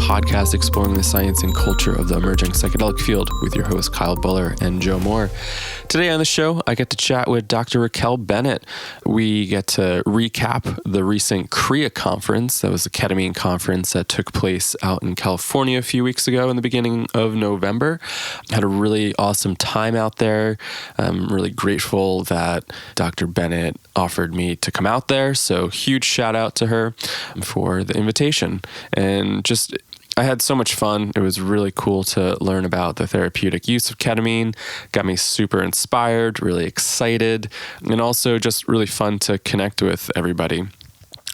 podcast exploring the science and culture of the emerging psychedelic field with your hosts Kyle Buller and Joe Moore. Today on the show, I get to chat with Dr. Raquel Bennett. We get to recap the recent KRIYA Conference. That was the ketamine conference that took place out in California a few weeks ago in the beginning of November. Had a really awesome time out there. I'm really grateful that Dr. Bennett offered me to come out there. So huge shout out to her for the invitation. And just, I had so much fun. It was really cool to learn about the therapeutic use of ketamine. Got me super inspired, really excited, and also just really fun to connect with everybody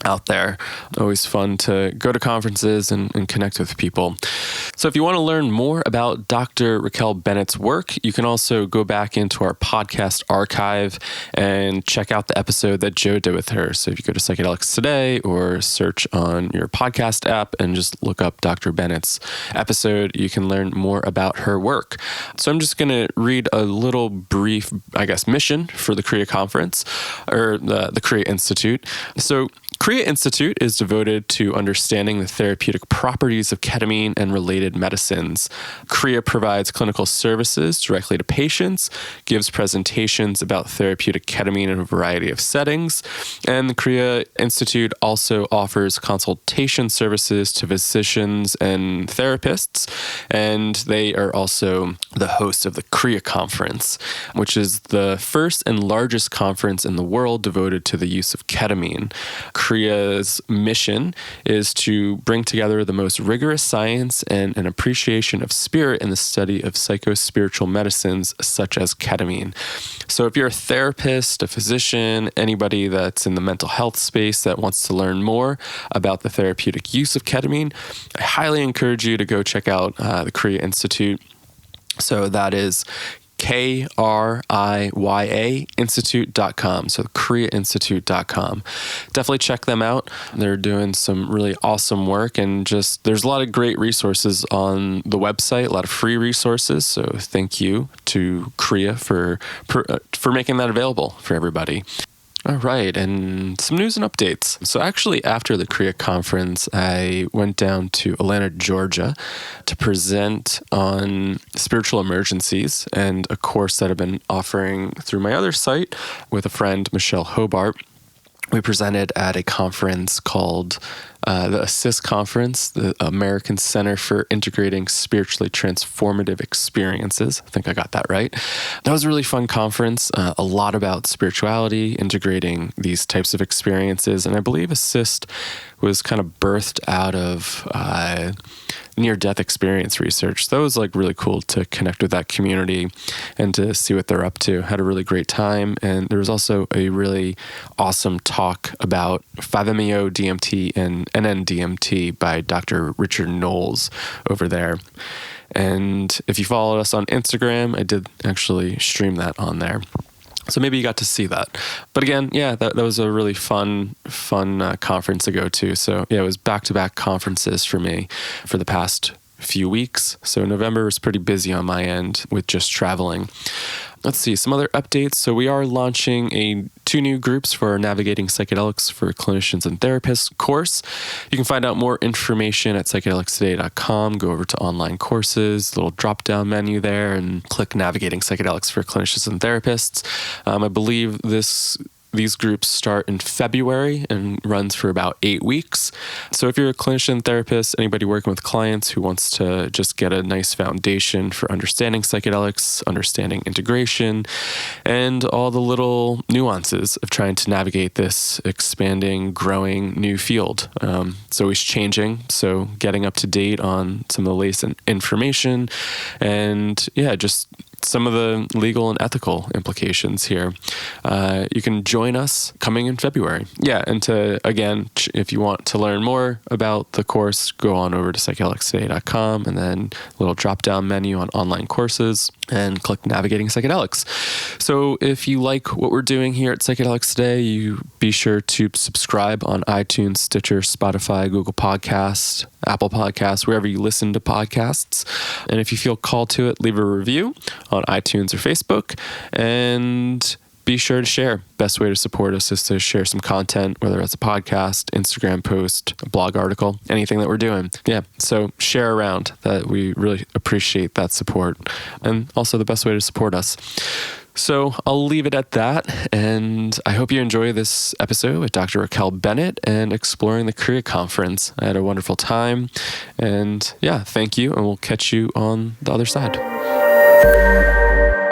out there. Always fun to go to conferences and connect with people. So if you want to learn more about Dr. Raquel Bennett's work, you can also go back into our podcast archive and check out the episode that Joe did with her. So if you go to Psychedelics Today or search on your podcast app and just look up Dr. Bennett's episode, you can learn more about her work. So I'm just going to read a little brief, mission for the KRIYA Conference, or the KRIYA Institute. So KRIYA Institute is devoted to understanding the therapeutic properties of ketamine and related medicines. KRIYA provides clinical services directly to patients, gives presentations about therapeutic ketamine in a variety of settings, and the KRIYA Institute also offers consultation services to physicians and therapists, and they are also the host of the KRIYA Conference, which is the first and largest conference in the world devoted to the use of ketamine. KRIYA's mission is to bring together the most rigorous science and an appreciation of spirit in the study of psycho-spiritual medicines such as ketamine. So if you're a therapist, a physician, anybody that's in the mental health space that wants to learn more about the therapeutic use of ketamine, I highly encourage you to go check out the KRIYA Institute. So that is KRIYA Institute.com. So KRIYAinstitute.com. Definitely check them out. They're doing some really awesome work, and just there's a lot of great resources on the website, a lot of free resources. So thank you to KRIYA for making that available for everybody. All right, and some news and updates. So actually, after the KRIYA Conference, I went down to Atlanta, Georgia to present on spiritual emergencies and a course that I've been offering through my other site with a friend, Michelle Hobart. We presented at a conference called the ASSIST Conference, the American Center for Integrating Spiritually Transformative Experiences. I think I got that right. That was a really fun conference, a lot about spirituality, integrating these types of experiences. And I believe ASSIST was kind of birthed out of near-death experience research. So that was like really cool to connect with that community and to see what they're up to. Had a really great time. And there was also a really awesome talk about 5-MeO-DMT and NN-DMT by Dr. Richard Knowles over there. And if you followed us on Instagram, I did actually stream that on there. So maybe you got to see that. But again, yeah, that was a really fun conference to go to. So yeah, it was back-to-back conferences for me for the past few weeks. So November was pretty busy on my end with just traveling. Let's see, some other updates. So we are launching 2 new groups for our Navigating Psychedelics for Clinicians and Therapists course. You can find out more information at psychedelicstoday.com. Go over to online courses, little drop-down menu there, and click Navigating Psychedelics for Clinicians and Therapists. I believe these groups start in February and runs for about 8 weeks. So if you're a clinician, therapist, anybody working with clients who wants to just get a nice foundation for understanding psychedelics, understanding integration, and all the little nuances of trying to navigate this expanding, growing new field. It's always changing, so getting up to date on some of the latest information and just some of the legal and ethical implications here. You can join us coming in February. Yeah, and if you want to learn more about the course, go on over to psychedelicstoday.com and then a little drop-down menu on online courses and click Navigating Psychedelics. So if you like what we're doing here at Psychedelics Today, you be sure to subscribe on iTunes, Stitcher, Spotify, Google Podcasts, Apple Podcasts, wherever you listen to podcasts. And if you feel called to it, leave a review on iTunes or Facebook. And be sure to share. Best way to support us is to share some content, whether it's a podcast, Instagram post, a blog article, anything that we're doing. Yeah, so share around. That we really appreciate that support, and also the best way to support us. So I'll leave it at that, and I hope you enjoy this episode with Dr. Raquel Bennett and exploring the KRIYA Conference. I had a wonderful time, and yeah, thank you, and we'll catch you on the other side.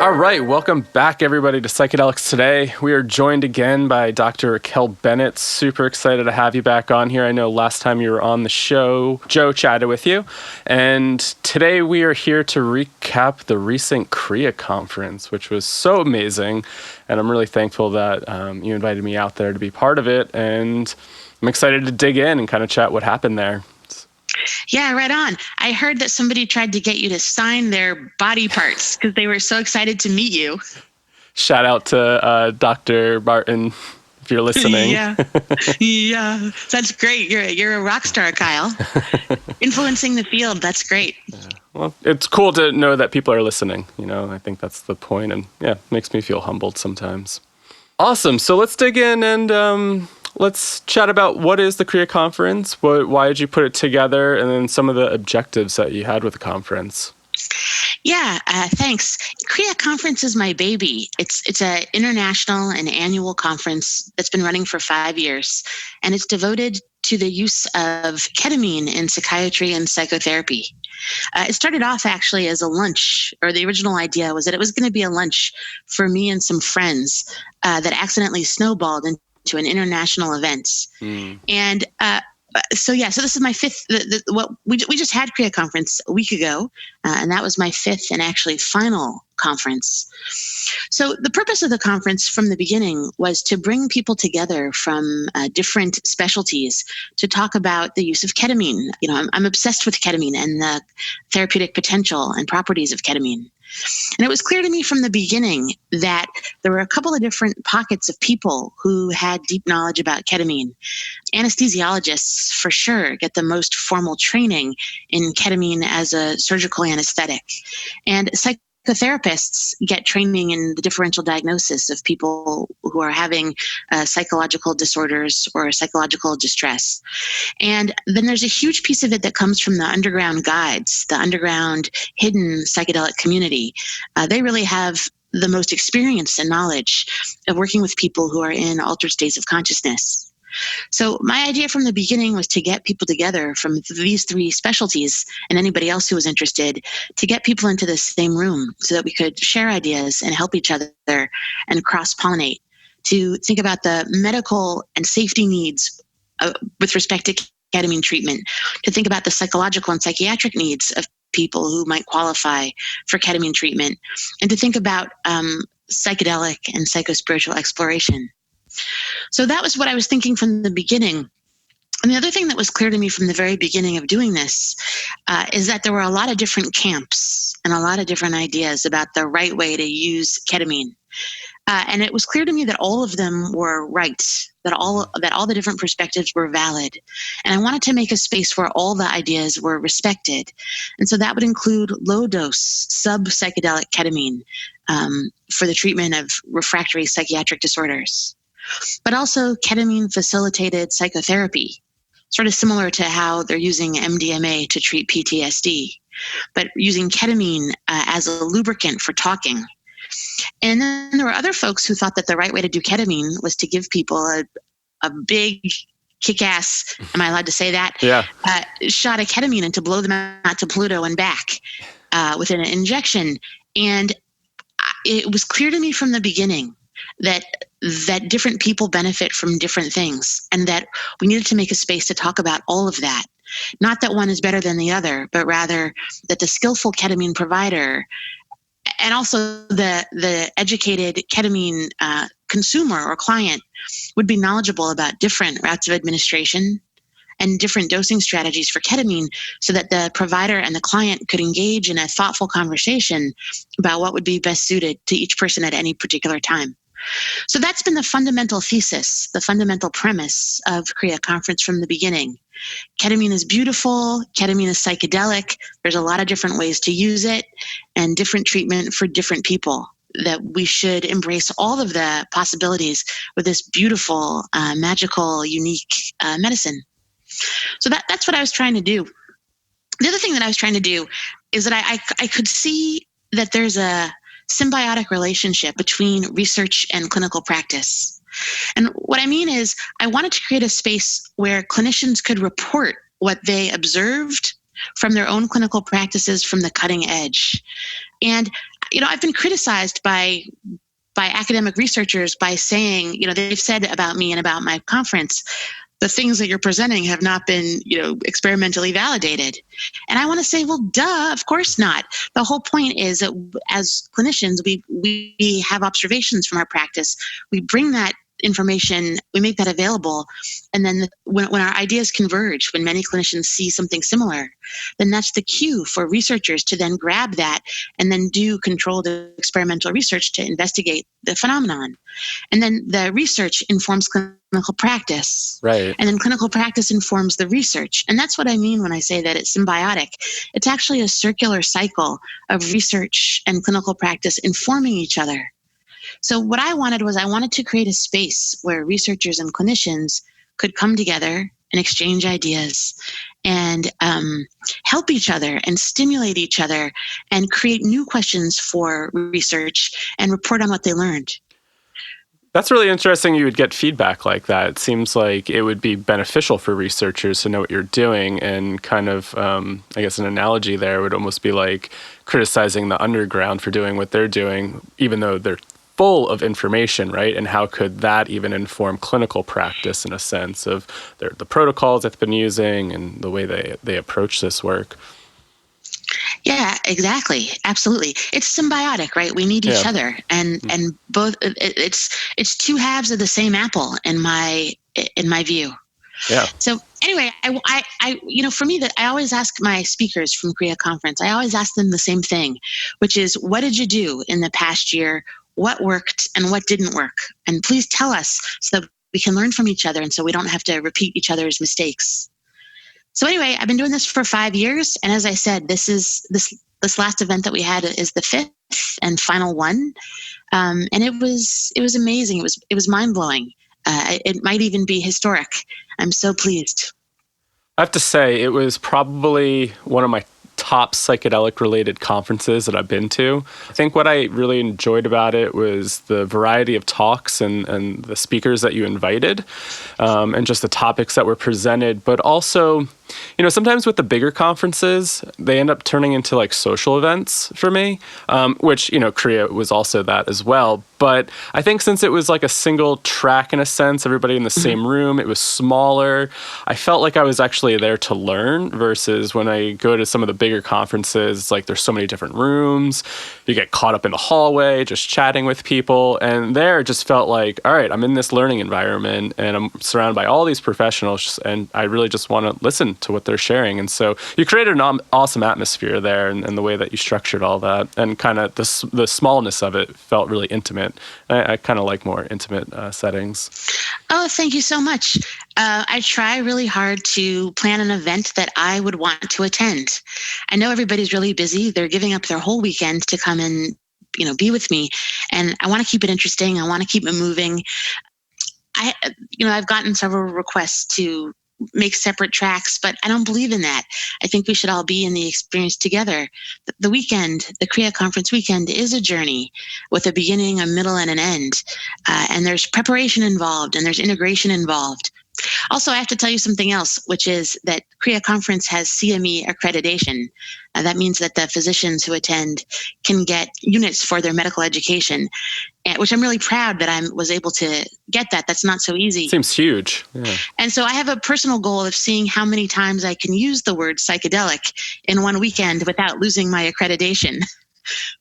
All right, welcome back, everybody, to Psychedelics Today. We are joined again by Dr. Raquel Bennett. Super excited to have you back on here. I know last time you were on the show, Joe chatted with you. And today we are here to recap the recent KRIYA Conference, which was so amazing. And I'm really thankful that you invited me out there to be part of it. And I'm excited to dig in and kind of chat what happened there. Yeah, right on. I heard that somebody tried to get you to sign their body parts because they were so excited to meet you. Shout out to Dr. Barton, if you're listening. Yeah, that's great. You're a rock star, Kyle. Influencing the field. That's great. Yeah. Well, it's cool to know that people are listening. You know, I think that's the point, and yeah, it makes me feel humbled sometimes. Awesome. So let's dig in and let's chat about what is the KRIYA Conference, why did you put it together, and then some of the objectives that you had with the conference. Yeah, thanks. KRIYA Conference is my baby. It's an international and annual conference that's been running for 5 years, and it's devoted to the use of ketamine in psychiatry and psychotherapy. It started off actually as a lunch, or the original idea was that it was going to be a lunch for me and some friends that accidentally snowballed into an international event. And so this is my fifth. We just had KRIYA Conference a week ago, and that was my fifth and actually final conference. So the purpose of the conference from the beginning was to bring people together from different specialties to talk about the use of ketamine. You know, I'm obsessed with ketamine and the therapeutic potential and properties of ketamine. And it was clear to me from the beginning that there were a couple of different pockets of people who had deep knowledge about ketamine. Anesthesiologists, for sure, get the most formal training in ketamine as a surgical anesthetic. And psychotherapists get training in the differential diagnosis of people who are having psychological disorders or psychological distress. And then there's a huge piece of it that comes from the underground guides, the underground hidden psychedelic community. They really have the most experience and knowledge of working with people who are in altered states of consciousness. So my idea from the beginning was to get people together from these three specialties and anybody else who was interested, to get people into the same room so that we could share ideas and help each other and cross-pollinate, to think about the medical and safety needs with respect to ketamine treatment, to think about the psychological and psychiatric needs of people who might qualify for ketamine treatment, and to think about psychedelic and psychospiritual exploration. So that was what I was thinking from the beginning. And the other thing that was clear to me from the very beginning of doing this is that there were a lot of different camps and a lot of different ideas about the right way to use ketamine. And it was clear to me that all of them were right, that all the different perspectives were valid. And I wanted to make a space where all the ideas were respected. And so that would include low-dose, sub-psychedelic ketamine for the treatment of refractory psychiatric disorders, but also ketamine-facilitated psychotherapy, sort of similar to how they're using MDMA to treat PTSD, but using ketamine as a lubricant for talking. And then there were other folks who thought that the right way to do ketamine was to give people a big kick-ass, am I allowed to say that? Yeah. Shot of ketamine and to blow them out to Pluto and back with an injection. And it was clear to me from the beginning that different people benefit from different things, and that we needed to make a space to talk about all of that. Not that one is better than the other, but rather that the skillful ketamine provider and also the educated ketamine consumer or client would be knowledgeable about different routes of administration and different dosing strategies for ketamine, so that the provider and the client could engage in a thoughtful conversation about what would be best suited to each person at any particular time. So that's been the fundamental thesis, the fundamental premise of KRIYA Conference from the beginning. Ketamine is beautiful. Ketamine is psychedelic. There's a lot of different ways to use it and different treatment for different people. that we should embrace all of the possibilities with this beautiful, magical, unique medicine. So that's what I was trying to do. The other thing that I was trying to do is that I could see that there's a symbiotic relationship between research and clinical practice. And what I mean is I wanted to create a space where clinicians could report what they observed from their own clinical practices from the cutting edge. And, I've been criticized by academic researchers by saying, they've said about me and about my conference, the things that you're presenting have not been, experimentally validated. And I want to say, well, duh, of course not. The whole point is that as clinicians, we have observations from our practice. We bring that information, we make that available. And then when our ideas converge, when many clinicians see something similar, then that's the cue for researchers to then grab that and then do controlled experimental research to investigate the phenomenon. And then the research informs clinical practice. Right. And then clinical practice informs the research. And that's what I mean when I say that it's symbiotic. It's actually a circular cycle of research and clinical practice informing each other. So what I wanted to create a space where researchers and clinicians could come together and exchange ideas and help each other and stimulate each other and create new questions for research and report on what they learned. That's really interesting you would get feedback like that. It seems like it would be beneficial for researchers to know what you're doing, and kind of, I guess an analogy there would almost be like criticizing the underground for doing what they're doing, even though they're full of information, right? And how could that even inform clinical practice in a sense of the protocols that they've been using and the way they approach this work? Yeah, exactly. Absolutely. It's symbiotic, right? We need each other, and both. It's two halves of the same apple in my view. Yeah. So anyway, I for me, that I always ask my speakers from KRIYA Conference, I always ask them the same thing, which is, what did you do in the past year? What worked and what didn't work? And please tell us so that we can learn from each other and so we don't have to repeat each other's mistakes. So anyway, I've been doing this for 5 years. And as I said, this last event that we had is the 5th and final one. And it was amazing. It was mind blowing. It might even be historic. I'm so pleased. I have to say, it was probably one of my top psychedelic related conferences that I've been to. I think what I really enjoyed about it was the variety of talks and the speakers that you invited, and just the topics that were presented, but also, sometimes with the bigger conferences, they end up turning into like social events for me, which, KRIYA was also that as well. But I think since it was like a single track in a sense, everybody in the same room, it was smaller. I felt like I was actually there to learn, versus when I go to some of the bigger conferences, like there's so many different rooms, you get caught up in the hallway, just chatting with people. And there it just felt like, all right, I'm in this learning environment and I'm surrounded by all these professionals, and I really just want to listen to what they're sharing. And so you created an awesome atmosphere there, and the way that you structured all that, and kind of the smallness of it felt really intimate. I kind of like more intimate settings. Oh, thank you so much. I try really hard to plan an event that I would want to attend. I know everybody's really busy. They're giving up their whole weekend to come and, be with me. And I want to keep it interesting. I want to keep it moving. I've gotten several requests to make separate tracks, but I don't believe in that. I think we should all be in the experience together. The weekend, the KRIYA Conference weekend, is a journey with a beginning, a middle, and an end. And there's preparation involved, and there's integration involved. Also, I have to tell you something else, which is that KRIYA Conference has CME accreditation. That means that the physicians who attend can get units for their medical education, which I'm really proud that I was able to get that. That's not so easy. Seems huge. Yeah. And so I have a personal goal of seeing how many times I can use the word psychedelic in one weekend without losing my accreditation.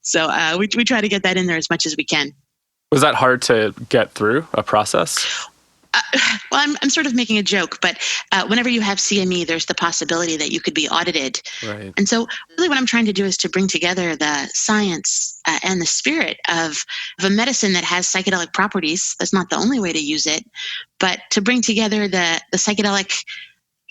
So we try to get that in there as much as we can. Was that hard to get through a process? Well, I'm sort of making a joke, but whenever you have CME, there's the possibility that you could be audited. Right. And so really what I'm trying to do is to bring together the science and the spirit of a medicine that has psychedelic properties. That's not the only way to use it, but to bring together the psychedelic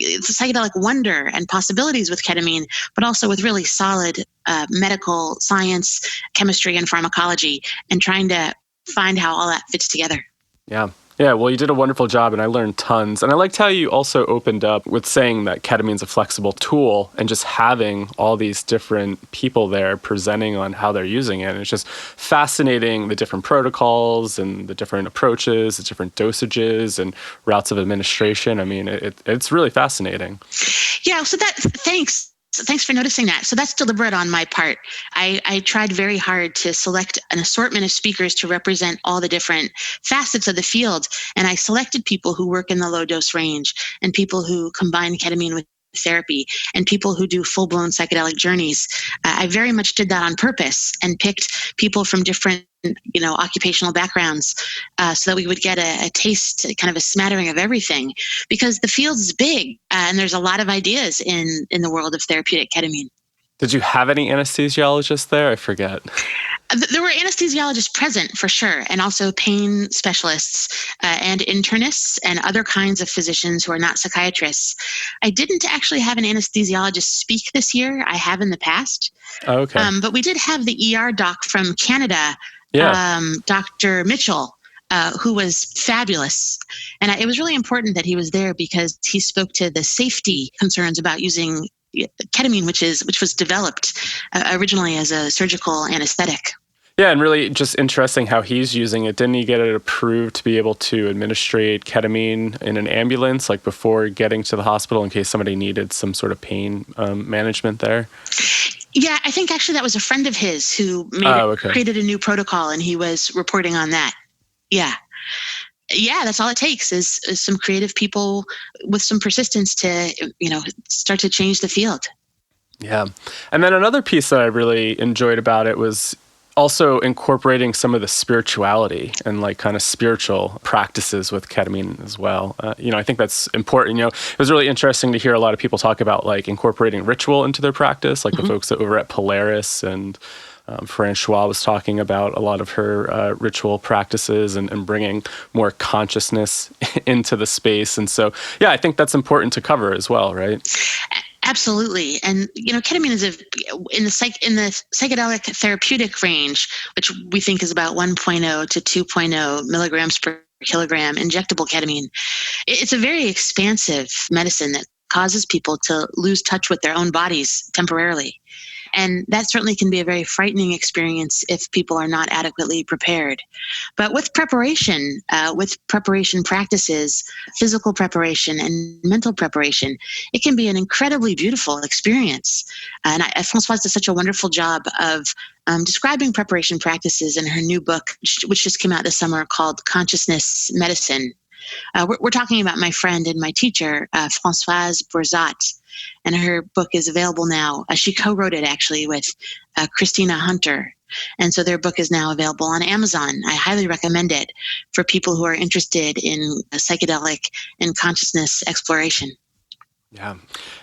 psychedelic wonder and possibilities with ketamine, but also with really solid medical science, chemistry, and pharmacology, and trying to find how all that fits together. Yeah. Yeah, well, you did a wonderful job, and I learned tons. And I liked how you also opened up with saying that ketamine's a flexible tool, and just having all these different people there presenting on how they're using it. And it's just fascinating, the different protocols and the different approaches, the different dosages and routes of administration. I mean, it's really fascinating. Yeah, so thanks. Thanks for noticing that. So that's deliberate on my part. I tried very hard to select an assortment of speakers to represent all the different facets of the field. And I selected people who work in the low dose range, and people who combine ketamine with therapy, and people who do full-blown psychedelic journeys. I very much did that on purpose and picked people from different occupational backgrounds, so that we would get a taste, kind of a smattering of everything, because the field is big, and there's a lot of ideas in the world of therapeutic ketamine. Did you have any anesthesiologists there? I forget. There were anesthesiologists present for sure, and also pain specialists and internists and other kinds of physicians who are not psychiatrists. I didn't actually have an anesthesiologist speak this year. I have in the past. Oh, okay. But we did have the ER doc from Canada, Dr. Mitchell, who was fabulous. And it was really important that he was there, because he spoke to the safety concerns about using ketamine, which was developed originally as a surgical anesthetic. Yeah, and really just interesting how he's using it. Didn't he get it approved to be able to administrate ketamine in an ambulance, like before getting to the hospital, in case somebody needed some sort of pain management there? Yeah, I think actually that was a friend of his who created a new protocol, and he was reporting on that. Yeah. Yeah, that's all it takes is some creative people with some persistence to, start to change the field. Yeah. And then another piece that I really enjoyed about it was also incorporating some of the spirituality and like kind of spiritual practices with ketamine as well. I think that's important. It was really interesting to hear a lot of people talk about like incorporating ritual into their practice, like the folks over at Polaris, and Francois was talking about a lot of her ritual practices and bringing more consciousness into the space. And so, yeah, I think that's important to cover as well, right? Absolutely. And, ketamine is in the psychedelic therapeutic range, which we think is about 1.0 to 2.0 milligrams per kilogram injectable ketamine. It's a very expansive medicine that causes people to lose touch with their own bodies temporarily. And that certainly can be a very frightening experience if people are not adequately prepared. But with preparation practices, physical preparation and mental preparation, it can be an incredibly beautiful experience. And Françoise does such a wonderful job of describing preparation practices in her new book, which just came out this summer, called Consciousness Medicine. We're talking about my friend and my teacher, Françoise Borzat, and her book is available now. She co-wrote it actually with Christina Hunter. And so their book is now available on Amazon. I highly recommend it for people who are interested in psychedelic and consciousness exploration. Yeah.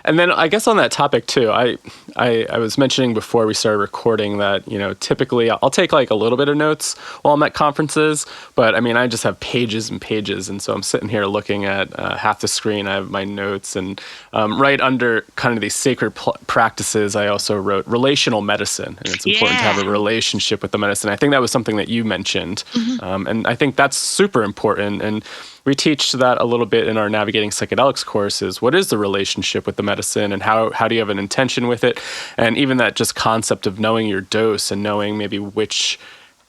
And then I guess on that topic too, I was mentioning before we started recording that, typically I'll take like a little bit of notes while I'm at conferences, but I mean, I just have pages and pages. And so I'm sitting here looking at half the screen. I have my notes, and right under kind of these sacred practices, I also wrote relational medicine. And it's important to have a relationship with the medicine. I think that was something that you mentioned. And I think that's super important. And we teach that a little bit in our Navigating Psychedelics courses. What is the relationship with the medicine, and how do you have an intention with it? And even that just concept of knowing your dose and knowing maybe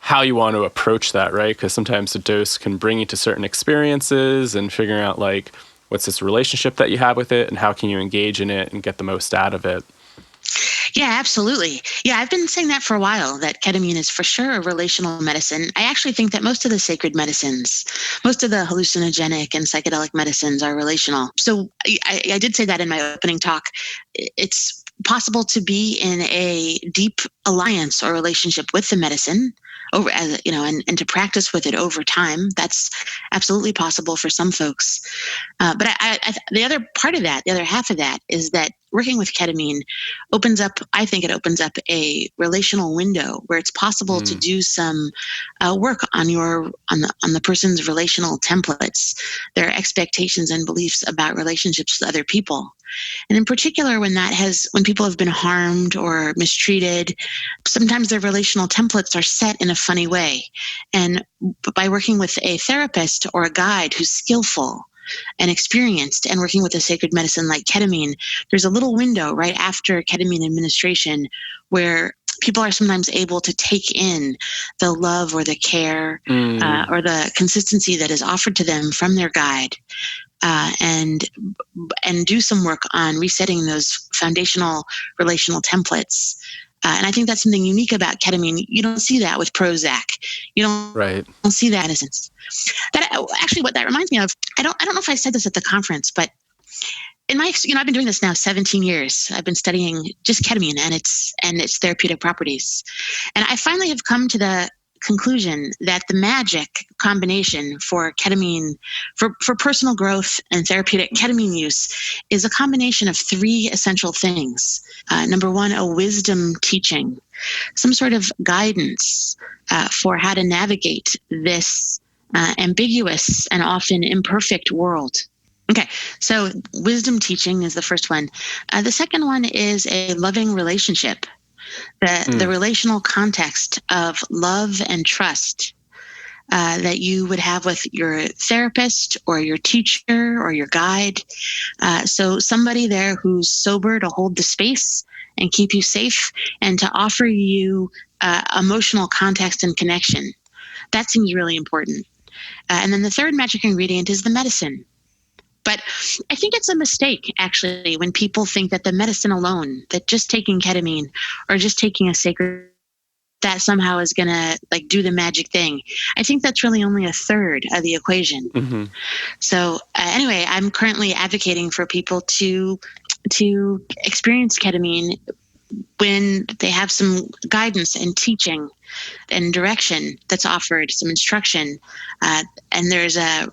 how you want to approach that, right? Because sometimes the dose can bring you to certain experiences, and figuring out like, what's this relationship that you have with it, and how can you engage in it and get the most out of it? Yeah, absolutely. Yeah, I've been saying that for a while, that ketamine is for sure a relational medicine. I actually think that most of the sacred medicines, most of the hallucinogenic and psychedelic medicines are relational. So I did say that in my opening talk. It's possible to be in a deep alliance or relationship with the medicine and to practice with it over time. That's absolutely possible for some folks. But the other half of that is that working with ketamine I think it opens up a relational window where it's possible to do some work on the person's relational templates, their expectations and beliefs about relationships with other people. And in particular, when people have been harmed or mistreated, sometimes their relational templates are set in a funny way. And by working with a therapist or a guide who's skillful and experienced and working with a sacred medicine like ketamine, there's a little window right after ketamine administration where people are sometimes able to take in the love or the care or the consistency that is offered to them from their guide. And do some work on resetting those foundational relational templates. And I think that's something unique about ketamine. You don't see that with Prozac. You don't see that in essence. Actually, what that reminds me of, I don't know if I said this at the conference, but in my, I've been doing this now 17 years. I've been studying just ketamine and its therapeutic properties. And I finally have come to the conclusion that the magic combination for ketamine, for personal growth and therapeutic ketamine use, is a combination of three essential things. Number one, a wisdom teaching, some sort of guidance for how to navigate this ambiguous and often imperfect world. Okay, so wisdom teaching is the first one. The second one is a loving relationship. The relational context of love and trust that you would have with your therapist or your teacher or your guide. So somebody there who's sober to hold the space and keep you safe and to offer you emotional context and connection. That seems really important. And then the third magic ingredient is the medicine. But I think it's a mistake, actually, when people think that the medicine alone, that just taking ketamine or just taking a sacred, that somehow is going to do the magic thing. I think that's really only a third of the equation. Mm-hmm. So anyway, I'm currently advocating for people to experience ketamine when they have some guidance and teaching and direction that's offered, some instruction. And there's as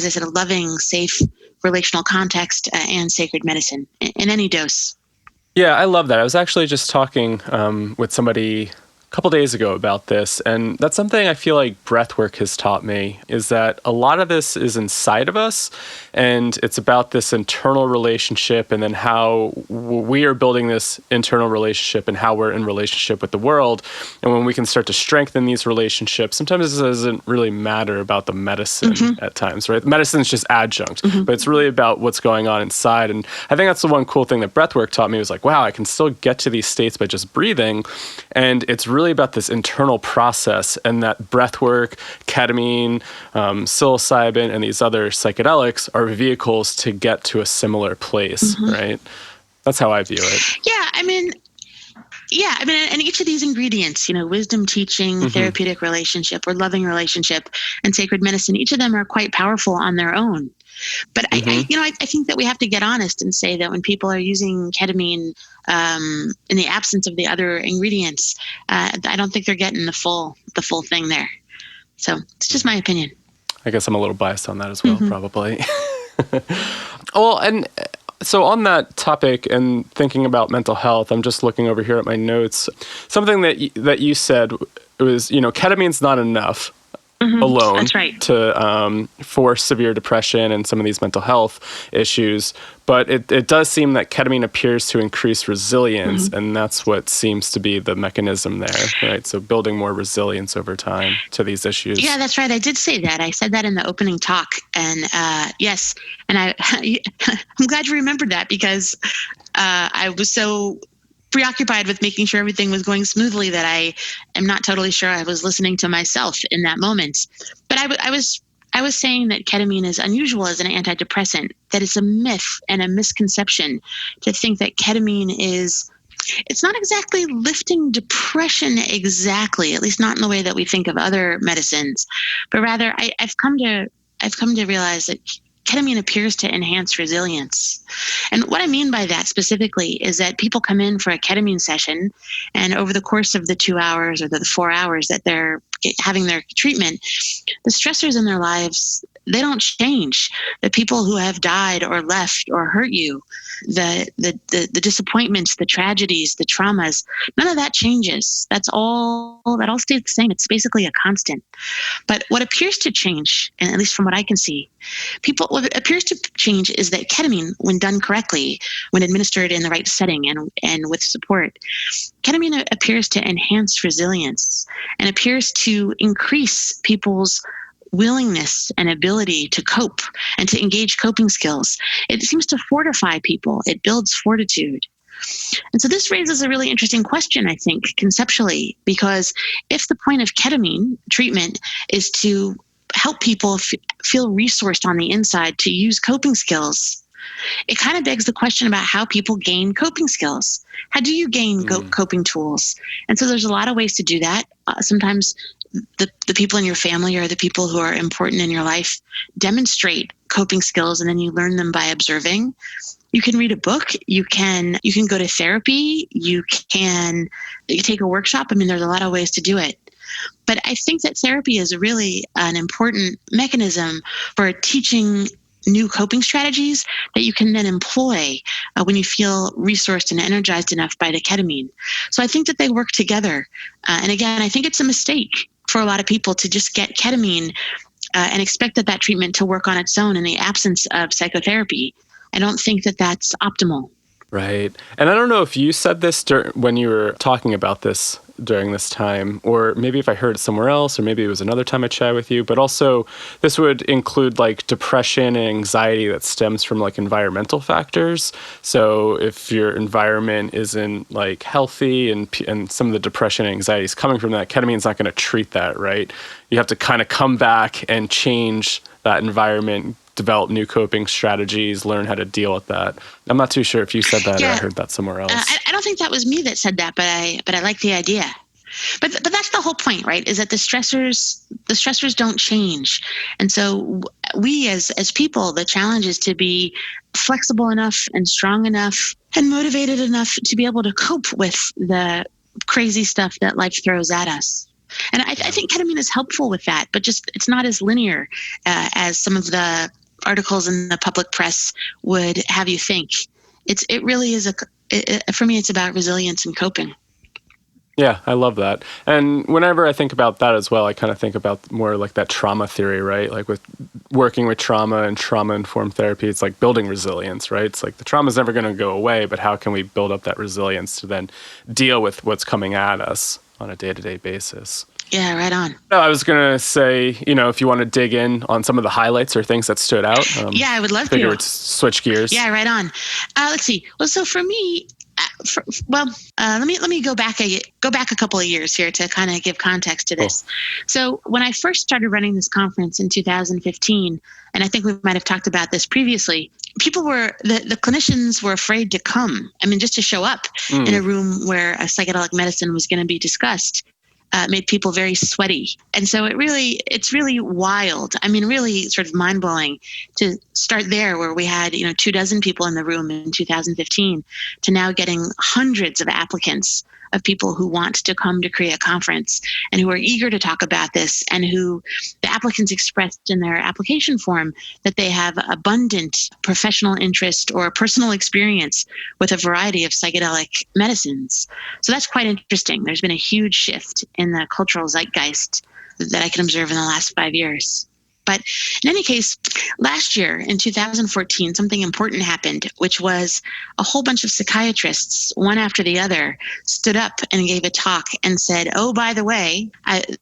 I said, a loving, safe, relational context and sacred medicine in any dose. Yeah, I love that. I was actually just talking with somebody a couple days ago about this, and that's something I feel like breathwork has taught me, is that a lot of this is inside of us, and it's about this internal relationship and then how we are building this internal relationship and how we're in relationship with the world. And when we can start to strengthen these relationships, sometimes it doesn't really matter about the medicine at times, right? Medicine is just adjunct, but it's really about what's going on inside. And I think that's the one cool thing that breathwork taught me, was like, wow, I can still get to these states by just breathing. And it's really about this internal process, and that breathwork, ketamine, psilocybin, and these other psychedelics are vehicles to get to a similar place, right? That's how I view it. Yeah, and each of these ingredients, wisdom teaching, therapeutic relationship, or loving relationship, and sacred medicine, each of them are quite powerful on their own. But I think that we have to get honest and say that when people are using ketamine in the absence of the other ingredients, I don't think they're getting the full thing there. So it's just my opinion. I guess I'm a little biased on that as well, probably. Well, and so on that topic and thinking about mental health, I'm just looking over here at my notes. Something that you said was, ketamine's not enough alone. That's right. To for severe depression and some of these mental health issues. But it does seem that ketamine appears to increase resilience, and that's what seems to be the mechanism there, right? So building more resilience over time to these issues. Yeah, that's right. I did say that. I said that in the opening talk. And yes, and I'm glad you remembered that, because I was so preoccupied with making sure everything was going smoothly that I am not totally sure I was listening to myself in that moment. But I was saying that ketamine is unusual as an antidepressant, that it's a myth and a misconception to think that ketamine it's not exactly lifting depression exactly, at least not in the way that we think of other medicines, but rather I've come to realize that ketamine appears to enhance resilience. And what I mean by that specifically is that people come in for a ketamine session, and over the course of the 2 hours or the 4 hours that they're having their treatment, the stressors in their lives they don't change. The people who have died or left or hurt you, the disappointments, the tragedies, the traumas, none of that changes. That all stays the same. It's basically a constant. But what appears to change, and at least from what I can see, what appears to change is that ketamine, when done correctly, when administered in the right setting and with support, ketamine appears to enhance resilience and appears to increase people's willingness and ability to cope and to engage coping skills. It seems to fortify people. It builds fortitude. And so this raises a really interesting question, I think, conceptually, because if the point of ketamine treatment is to help people feel resourced on the inside to use coping skills, it kind of begs the question about how people gain coping skills. How do you gain coping tools? And so there's a lot of ways to do that. Sometimes the people in your family or the people who are important in your life demonstrate coping skills, and then you learn them by observing. You can read a book. You can go to therapy. You can take a workshop. I mean, there's a lot of ways to do it. But I think that therapy is really an important mechanism for teaching new coping strategies that you can then employ when you feel resourced and energized enough by the ketamine. So I think that they work together. And again, I think it's a mistake for a lot of people to just get ketamine and expect that treatment to work on its own in the absence of psychotherapy. I don't think that that's optimal. Right. And I don't know if you said this when you were talking about this during this time, or maybe if I heard it somewhere else, or maybe it was another time I chatted with you, but also this would include like depression and anxiety that stems from like environmental factors. So if your environment isn't like healthy and some of the depression and anxiety is coming from that, ketamine's not going to treat that, right? You have to kind of come back and change that environment, develop new coping strategies, learn how to deal with that. I'm not too sure if you said that or I heard that somewhere else. I don't think that was me that said that, but I like the idea. But that's the whole point, right? Is that the stressors don't change. And so we as people, the challenge is to be flexible enough and strong enough and motivated enough to be able to cope with the crazy stuff that life throws at us. And I think ketamine is helpful with that, but just it's not as linear as some of the articles in the public press would have you think. It really is for me, it's about resilience and coping. Yeah, I love that. And whenever I think about that as well, I kind of think about more like that trauma theory, right? Like with working with trauma and trauma-informed therapy, it's like building resilience, right? It's like the trauma is never going to go away, but how can we build up that resilience to then deal with what's coming at us on a day-to-day basis? Yeah, right on. No, I was going to say, if you want to dig in on some of the highlights or things that stood out. Yeah, I would love to. Figure we'd switch gears. Yeah, right on. Let's see. Well, so for me, let me go back a couple of years here to kind of give context to this. Cool. So when I first started running this conference in 2015, and I think we might have talked about this previously, the clinicians were afraid to come. I mean, just to show up in a room where a psychedelic medicine was going to be discussed. Made people very sweaty. And so it's really wild. I mean, really sort of mind blowing to start there where we had, 24 people in the room in 2015 to now getting hundreds of applicants of people who want to come to KRIYA Conference and who are eager to talk about this, and who the applicants expressed in their application form that they have abundant professional interest or personal experience with a variety of psychedelic medicines. So that's quite interesting. There's been a huge shift in the cultural zeitgeist that I can observe in the last 5 years. But in any case, last year in 2014, something important happened, which was a whole bunch of psychiatrists, one after the other, stood up and gave a talk and said, oh, by the way,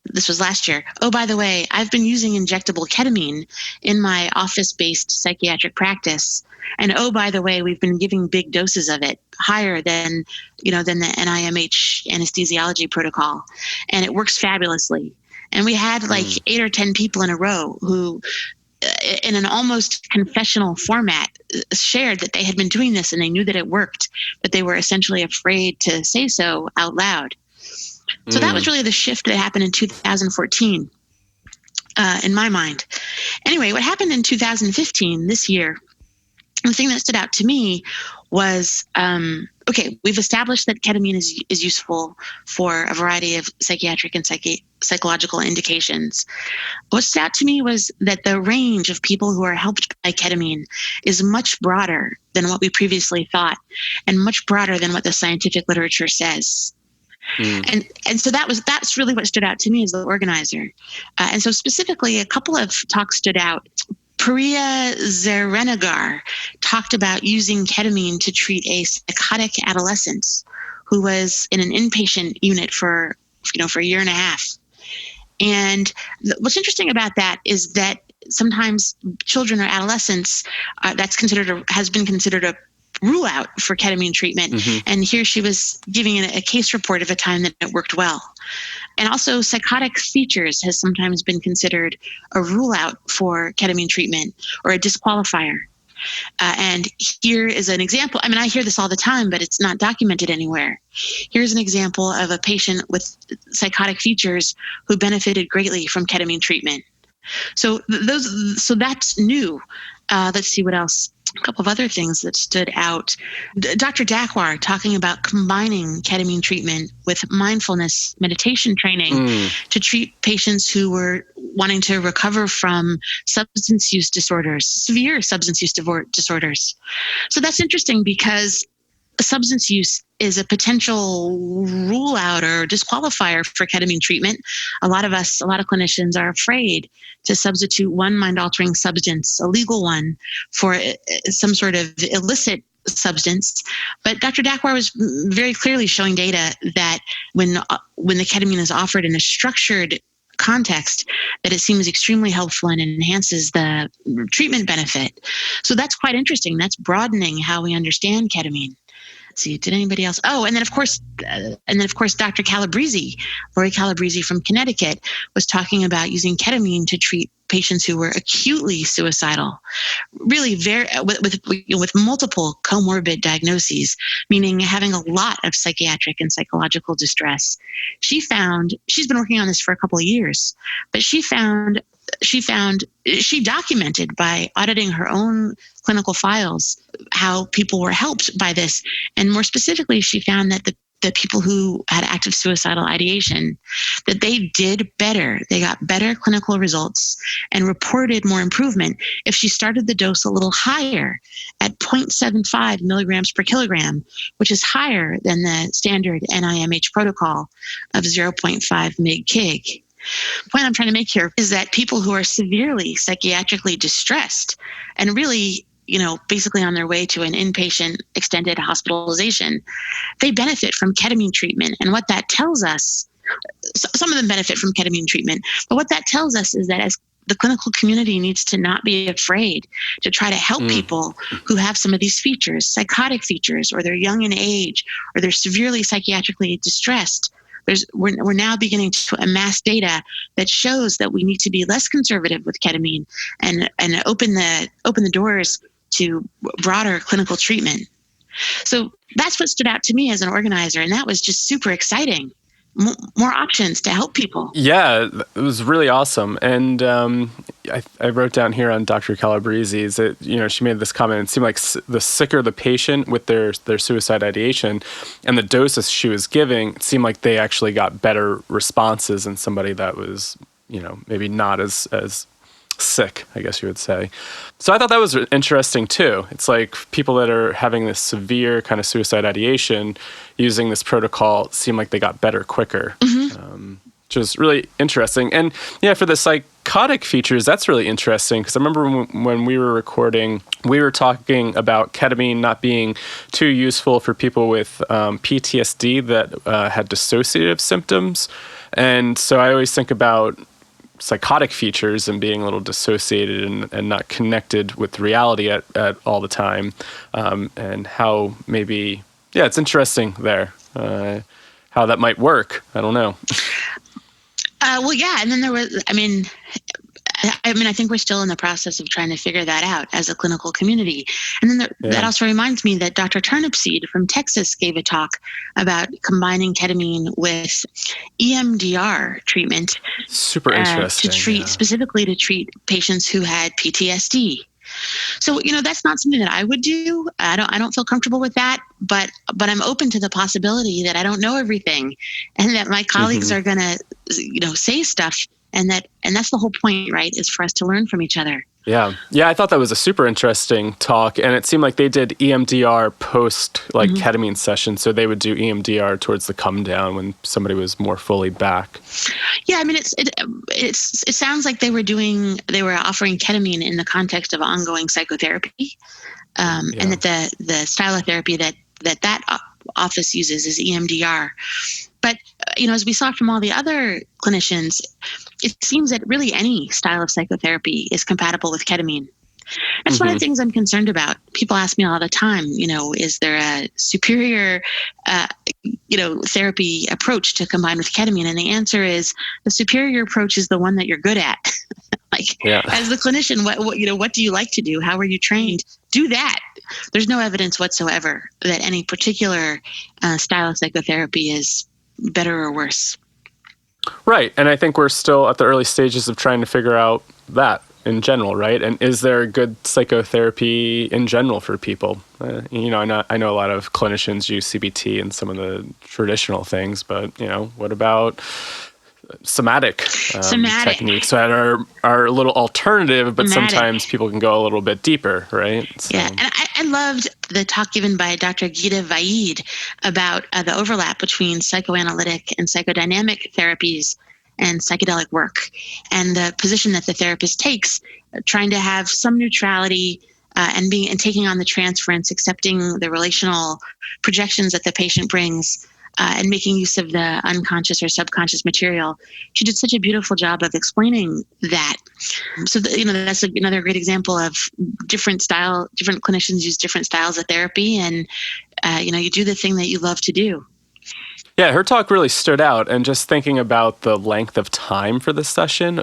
this was last year, oh, by the way, I've been using injectable ketamine in my office-based psychiatric practice. And oh, by the way, we've been giving big doses of it, higher than the NIMH anesthesiology protocol. And it works fabulously. And we had like 8 or 10 people in a row who, in an almost confessional format, shared that they had been doing this and they knew that it worked, but they were essentially afraid to say so out loud. So that was really the shift that happened in 2014, in my mind. Anyway, what happened in 2015, this year, the thing that stood out to me was okay, we've established that ketamine is useful for a variety of psychiatric and psychological indications. What stood out to me was that the range of people who are helped by ketamine is much broader than what we previously thought, and much broader than what the scientific literature says. And so that's really what stood out to me as the organizer. And so specifically, a couple of talks stood out. KRIYA Zerenagar talked about using ketamine to treat a psychotic adolescent who was in an inpatient unit for a year and a half. And what's interesting about that is that sometimes children or adolescents, has been considered a rule out for ketamine treatment. And here she was giving a case report of a time that it worked well. And also psychotic features has sometimes been considered a rule out for ketamine treatment or a disqualifier. And here is an example. I mean, I hear this all the time, but it's not documented anywhere. Here's an example of a patient with psychotic features who benefited greatly from ketamine treatment. So that's new. Let's see what else. A couple of other things that stood out. Dr. Dakwar talking about combining ketamine treatment with mindfulness meditation training to treat patients who were wanting to recover from substance use disorders, severe substance use disorders. So that's interesting because substance use is a potential rule out or disqualifier for ketamine treatment. A lot of clinicians are afraid to substitute one mind-altering substance, a legal one, for some sort of illicit substance. But Dr. Dakwar was very clearly showing data that when the ketamine is offered in a structured context, that it seems extremely helpful and enhances the treatment benefit. So that's quite interesting. That's broadening how we understand ketamine. See, did anybody else? Oh, and then of course, Dr. Calabrese, Lori Calabrese from Connecticut, was talking about using ketamine to treat patients who were acutely suicidal, really with multiple comorbid diagnoses, meaning having a lot of psychiatric and psychological distress. She's been working on this for a couple of years, but she documented by auditing her own clinical files how people were helped by this. And more specifically, she found that the people who had active suicidal ideation, that they did better. They got better clinical results and reported more improvement if she started the dose a little higher at 0.75 milligrams per kilogram, which is higher than the standard NIMH protocol of 0.5 mg/kg. The point I'm trying to make here is that people who are severely psychiatrically distressed and really, basically on their way to an inpatient extended hospitalization, they benefit from ketamine treatment. And what that tells us, some of them benefit from ketamine treatment, but what that tells us is that as the clinical community needs to not be afraid to try to help people who have some of these features, psychotic features, or they're young in age, or they're severely psychiatrically distressed. We're now beginning to amass data that shows that we need to be less conservative with ketamine and open the doors to broader clinical treatment. So that's what stood out to me as an organizer, and that was just super exciting. More options to help people. Yeah, it was really awesome. And I wrote down here on Dr. Calabrese's that, she made this comment. It seemed like the sicker the patient with their suicide ideation and the doses she was giving, it seemed like they actually got better responses than somebody that was, maybe not as sick, I guess you would say. So I thought that was interesting too. It's like people that are having this severe kind of suicide ideation using this protocol seem like they got better quicker, which is really interesting. And yeah, for the psychotic features, that's really interesting because I remember when we were recording, we were talking about ketamine not being too useful for people with PTSD that had dissociative symptoms. And so I always think about psychotic features and being a little dissociated and not connected with reality at all the time, and how maybe, it's interesting there, how that might work. I don't know. Well, yeah, and then there was, I think we're still in the process of trying to figure that out as a clinical community. And then that also reminds me that Dr. Turnipseed from Texas gave a talk about combining ketamine with EMDR treatment. Super interesting. Specifically to treat patients who had PTSD. So, that's not something that I would do. I don't feel comfortable with that, but I'm open to the possibility that I don't know everything and that my colleagues are going to, say stuff, and that's the whole point, right? Is for us to learn from each other. Yeah. Yeah, I thought that was a super interesting talk. And it seemed like they did EMDR post ketamine session. So they would do EMDR towards the come down when somebody was more fully back. Yeah, I mean, it sounds like they were offering ketamine in the context of ongoing psychotherapy. And that the style of therapy that office uses is EMDR. But, as we saw from all the other clinicians, it seems that really any style of psychotherapy is compatible with ketamine. That's one of the things I'm concerned about. People ask me all the time, is there a superior, therapy approach to combine with ketamine? And the answer is the superior approach is the one that you're good at. As the clinician, what do you like to do? How are you trained? Do that. There's no evidence whatsoever that any particular style of psychotherapy is better or worse. Right. And I think we're still at the early stages of trying to figure out that in general, right? And is there good psychotherapy in general for people? I know a lot of clinicians use CBT and some of the traditional things, but, what about somatic techniques that are a little alternative, but sometimes people can go a little bit deeper, right? So. Yeah, and I loved the talk given by Dr. Gita Vaid about the overlap between psychoanalytic and psychodynamic therapies and psychedelic work, and the position that the therapist takes, trying to have some neutrality and taking on the transference, accepting the relational projections that the patient brings, and making use of the unconscious or subconscious material. She did such a beautiful job of explaining that. So, that's another great example of different clinicians use different styles of therapy, and, you do the thing that you love to do. Yeah, her talk really stood out. And just thinking about the length of time for the session,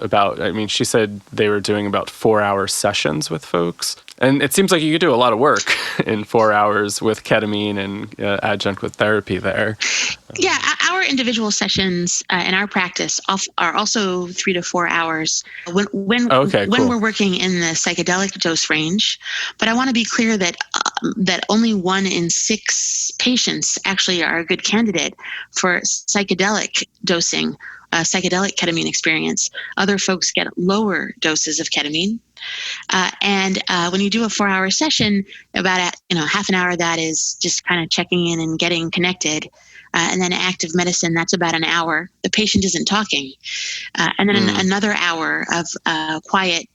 she said they were doing about 4-hour sessions with folks. And it seems like you could do a lot of work in 4 hours with ketamine and adjunct with therapy there. Yeah, our individual sessions in our practice are also 3 to 4 hours when we're working in the psychedelic dose range. But I want to be clear that only 1 in 6 patients actually are a good candidate for psychedelic dosing, psychedelic ketamine experience. Other folks get lower doses of ketamine. And when you do a 4-hour session, about half an hour of that is just kind of checking in and getting connected. And then active medicine, that's about an hour. The patient isn't talking. And then another hour of quiet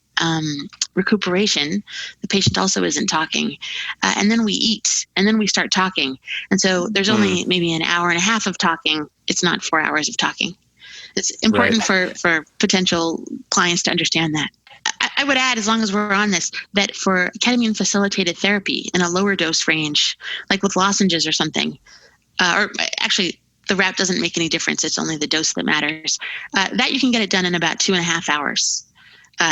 recuperation. The patient also isn't talking. And then we eat, and then we start talking. And so there's only maybe an hour and a half of talking. It's not 4 hours of talking. It's important for potential clients to understand that. I would add, as long as we're on this, that for ketamine-facilitated therapy in a lower dose range, like with lozenges or something, or actually the route doesn't make any difference. It's only the dose that matters. That you can get it done in about 2.5 hours.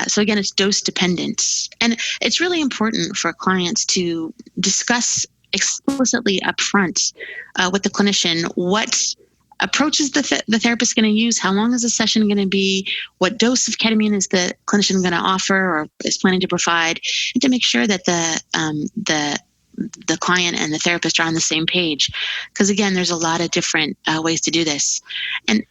So again, it's dose dependent. And it's really important for clients to discuss explicitly upfront with the clinician what approaches the therapist going to use, how long is the session going to be, what dose of ketamine is the clinician going to offer or is planning to provide, and to make sure that the client and the therapist are on the same page. Because again, there's a lot of different ways to do this. And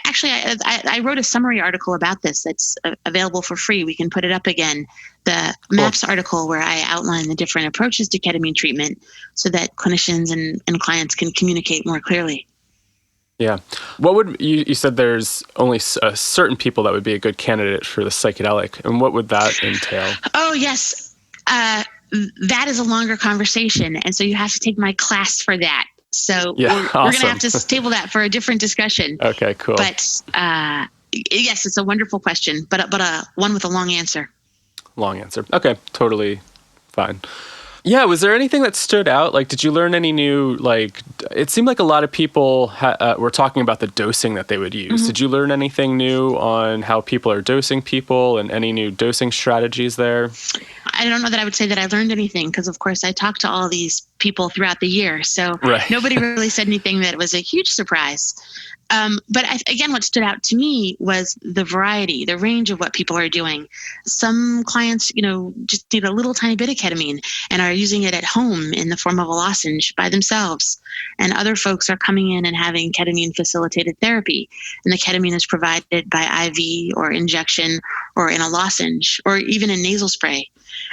actually, I wrote a summary article about this that's available for free. We can put it up again. The MAPS article where I outline the different approaches to ketamine treatment so that clinicians and clients can communicate more clearly. Yeah. What would you said there's only certain people that would be a good candidate for the psychedelic, and what would that entail? Oh, yes. That is a longer conversation, and so you have to take my class for that. So we're going to have to table that for a different discussion. Okay, cool. But yes, it's a wonderful question, but one with a long answer. Long answer. Okay, totally fine. Yeah, was there anything that stood out? Like, did you learn any new, it seemed like a lot of people were talking about the dosing that they would use. Mm-hmm. Did you learn anything new on how people are dosing people and any new dosing strategies there? I don't know that I would say that I learned anything because, of course, I talked to all these people throughout the year. So nobody really said anything that was a huge surprise. Again, what stood out to me was the variety, the range of what people are doing. Some clients, just need a little tiny bit of ketamine and are using it at home in the form of a lozenge by themselves. And other folks are coming in and having ketamine facilitated therapy. And the ketamine is provided by IV or injection or in a lozenge or even in nasal spray.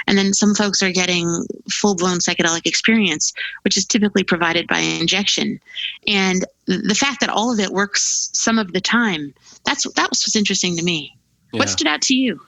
And then some folks are getting full-blown psychedelic experience, which is typically provided by injection. And the fact that all of it works some of the time, that was what's interesting to me. Yeah. What stood out to you?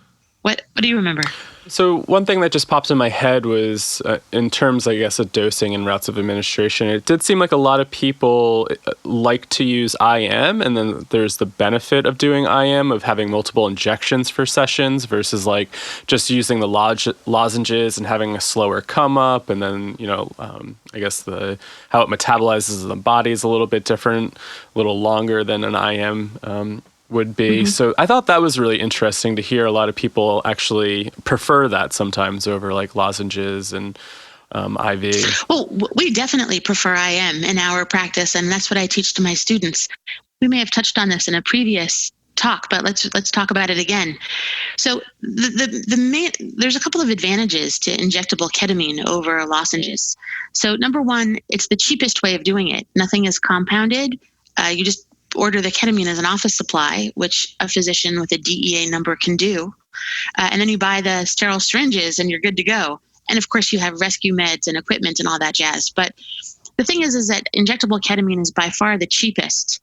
What do you remember? So one thing that just popped in my head was in terms, I guess, of dosing and routes of administration, it did seem like a lot of people like to use IM, and then there's the benefit of doing IM, of having multiple injections for sessions versus like just using the lozenges and having a slower come up. And then, I guess how it metabolizes in the body is a little bit different, a little longer than an IM would be. Mm-hmm. So I thought that was really interesting to hear. A lot of people actually prefer that sometimes over like lozenges and IV. Well, we definitely prefer IM in our practice, and that's what I teach to my students. We may have touched on this in a previous talk, but let's talk about it again. So there's a couple of advantages to injectable ketamine over lozenges. So number one, it's the cheapest way of doing it. Nothing is compounded. You just order the ketamine as an office supply, which a physician with a DEA number can do. And then you buy the sterile syringes and you're good to go. And of course you have rescue meds and equipment and all that jazz. But the thing is that injectable ketamine is by far the cheapest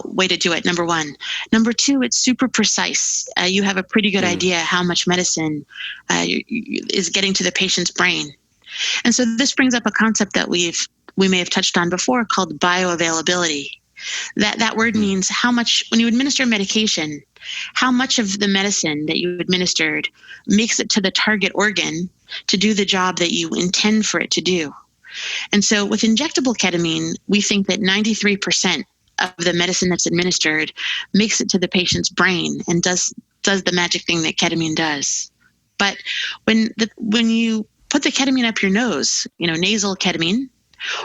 way to do it, number one. Number two, it's super precise. You have a pretty good idea how much medicine is getting to the patient's brain. And so this brings up a concept that we may have touched on before called bioavailability. That word means how much, when you administer medication, how much of the medicine that you administered makes it to the target organ to do the job that you intend for it to do. And so with injectable ketamine, we think that 93% of the medicine that's administered makes it to the patient's brain and does the magic thing that ketamine does. But when you put the ketamine up your nose, nasal ketamine,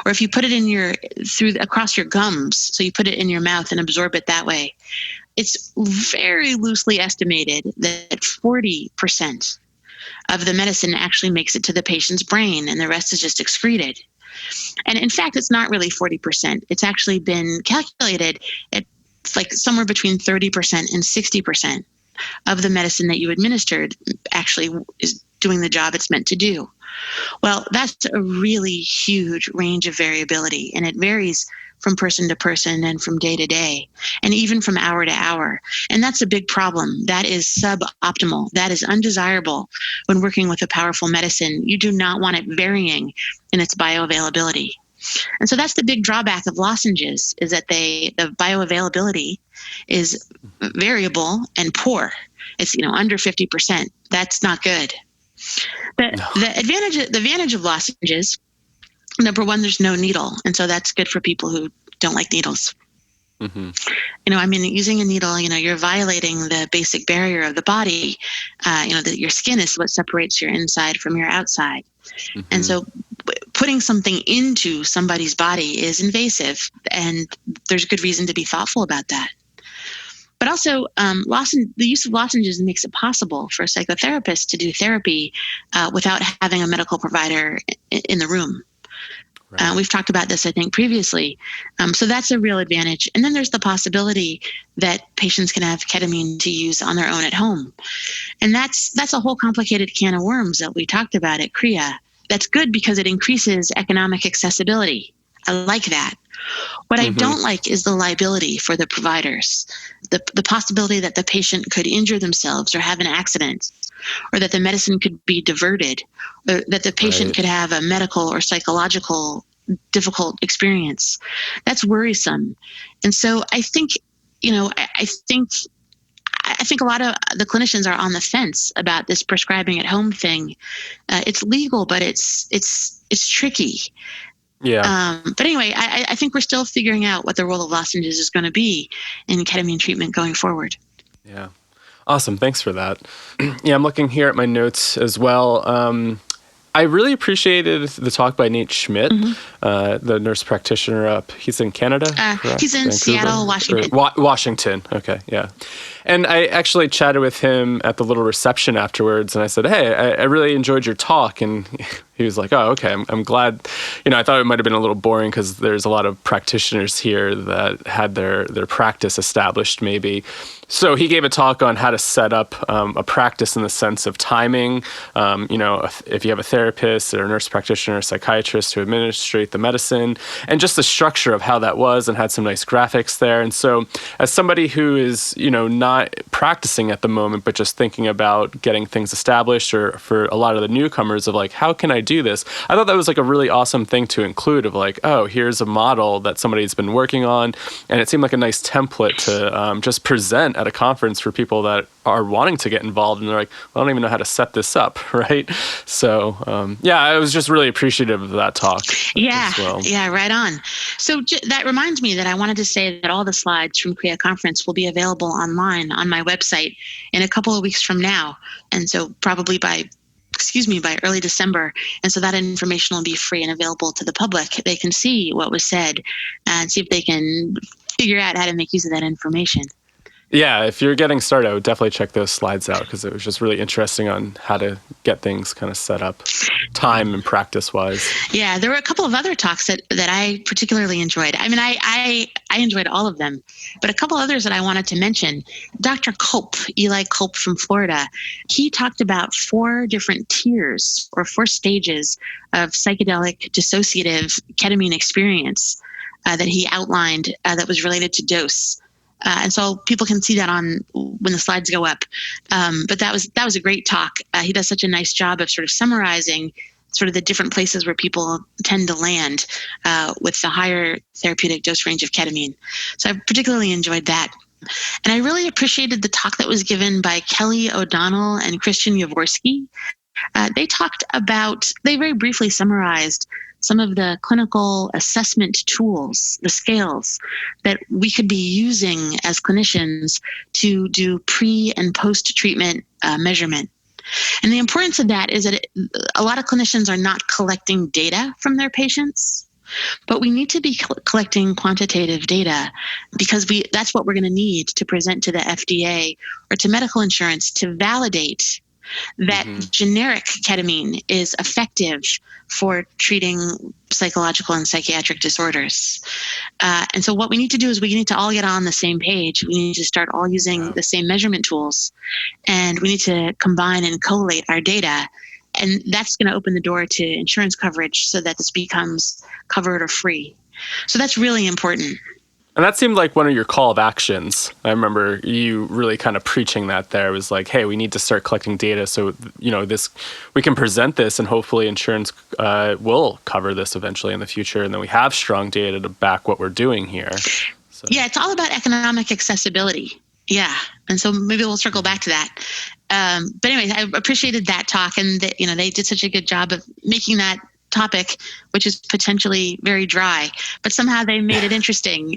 or if you put it across your gums, so you put it in your mouth and absorb it that way, it's very loosely estimated that 40% of the medicine actually makes it to the patient's brain and the rest is just excreted. And in fact, it's not really 40%. It's actually been calculated at like somewhere between 30% and 60% of the medicine that you administered actually is doing the job it's meant to do. Well, that's a really huge range of variability, and it varies from person to person and from day to day, and even from hour to hour. And that's a big problem. That is suboptimal. That is undesirable when working with a powerful medicine. You do not want it varying in its bioavailability. And so that's the big drawback of lozenges, is that the bioavailability is variable and poor. It's under 50%. That's not good. The advantage of lozenges, number one, there's no needle, and so that's good for people who don't like needles. Mm-hmm. Using a needle, you're violating the basic barrier of the body. Your skin is what separates your inside from your outside. Mm-hmm. And so putting something into somebody's body is invasive, and there's good reason to be thoughtful about that. But also, the use of lozenges makes it possible for psychotherapists to do therapy without having a medical provider in the room. Right. We've talked about this, I think, previously. So that's a real advantage. And then there's the possibility that patients can have ketamine to use on their own at home. And that's a whole complicated can of worms that we talked about at KRIYA. That's good because it increases economic accessibility. I like that. What I don't like is the liability for the providers, the possibility that the patient could injure themselves or have an accident, or that the medicine could be diverted, or that the patient could have a medical or psychological difficult experience. That's worrisome. And so I think, I think a lot of the clinicians are on the fence about this prescribing at home thing. It's legal, but it's tricky. Yeah. But anyway, I think we're still figuring out what the role of lozenges is going to be in ketamine treatment going forward. Yeah. Awesome. Thanks for that. Yeah, I'm looking here at my notes as well. I really appreciated the talk by Nate Schmidt, the nurse practitioner he's in Canada, correct? He's in Vancouver? Seattle, Washington. Washington, okay, yeah. And I actually chatted with him at the little reception afterwards, and I said, hey, I really enjoyed your talk, and he was like, oh, okay, I'm glad. I thought it might have been a little boring because there's a lot of practitioners here that had their practice established maybe. So he gave a talk on how to set up a practice in the sense of timing. If you have a therapist or a nurse practitioner or psychiatrist to administrate the medicine, and just the structure of how that was, and had some nice graphics there. And so as somebody who is, not practicing at the moment, but just thinking about getting things established, or for a lot of the newcomers of like, how can I do this? I thought that was like a really awesome thing to include of like, oh, here's a model that somebody's been working on. And it seemed like a nice template to just present at a conference for people that are wanting to get involved, and they're like, well, I don't even know how to set this up, right? So, I was just really appreciative of that talk. Yeah, as well. Yeah, right on. So that reminds me that I wanted to say that all the slides from KRIYA Conference will be available online on my website in a couple of weeks from now, and so probably by early December. And so that information will be free and available to the public. They can see what was said and see if they can figure out how to make use of that information. Yeah, if you're getting started, I would definitely check those slides out because it was just really interesting on how to get things kind of set up, time and practice-wise. Yeah, there were a couple of other talks that I particularly enjoyed. I mean, I enjoyed all of them, but a couple others that I wanted to mention. Dr. Eli Culp from Florida, he talked about 4 different tiers or 4 stages of psychedelic dissociative ketamine experience that he outlined that was related to dose. And so people can see that on when the slides go up. But that was a great talk. He does such a nice job of sort of summarizing sort of the different places where people tend to land with the higher therapeutic dose range of ketamine. So I particularly enjoyed that. And I really appreciated the talk that was given by Kelly O'Donnell and Christian Yavorsky. They very briefly summarized some of the clinical assessment tools, the scales that we could be using as clinicians to do pre and post-treatment measurement. And the importance of that is that a lot of clinicians are not collecting data from their patients, but we need to be collecting quantitative data because that's what we're going to need to present to the FDA or to medical insurance to validate that generic ketamine is effective for treating psychological and psychiatric disorders. And so what we need to do is we need to all get on the same page. We need to start all using the same measurement tools, and we need to combine and collate our data. And that's going to open the door to insurance coverage so that this becomes covered or free. So that's really important. And that seemed like one of your call of actions. I remember you really kind of preaching that there. It was like, hey, we need to start collecting data so, we can present this and hopefully insurance will cover this eventually in the future. And then we have strong data to back what we're doing here. So. Yeah, it's all about economic accessibility. Yeah. And so maybe we'll circle back to that. But anyway, I appreciated that talk, and that, they did such a good job of making that topic, which is potentially very dry, but somehow they made it interesting.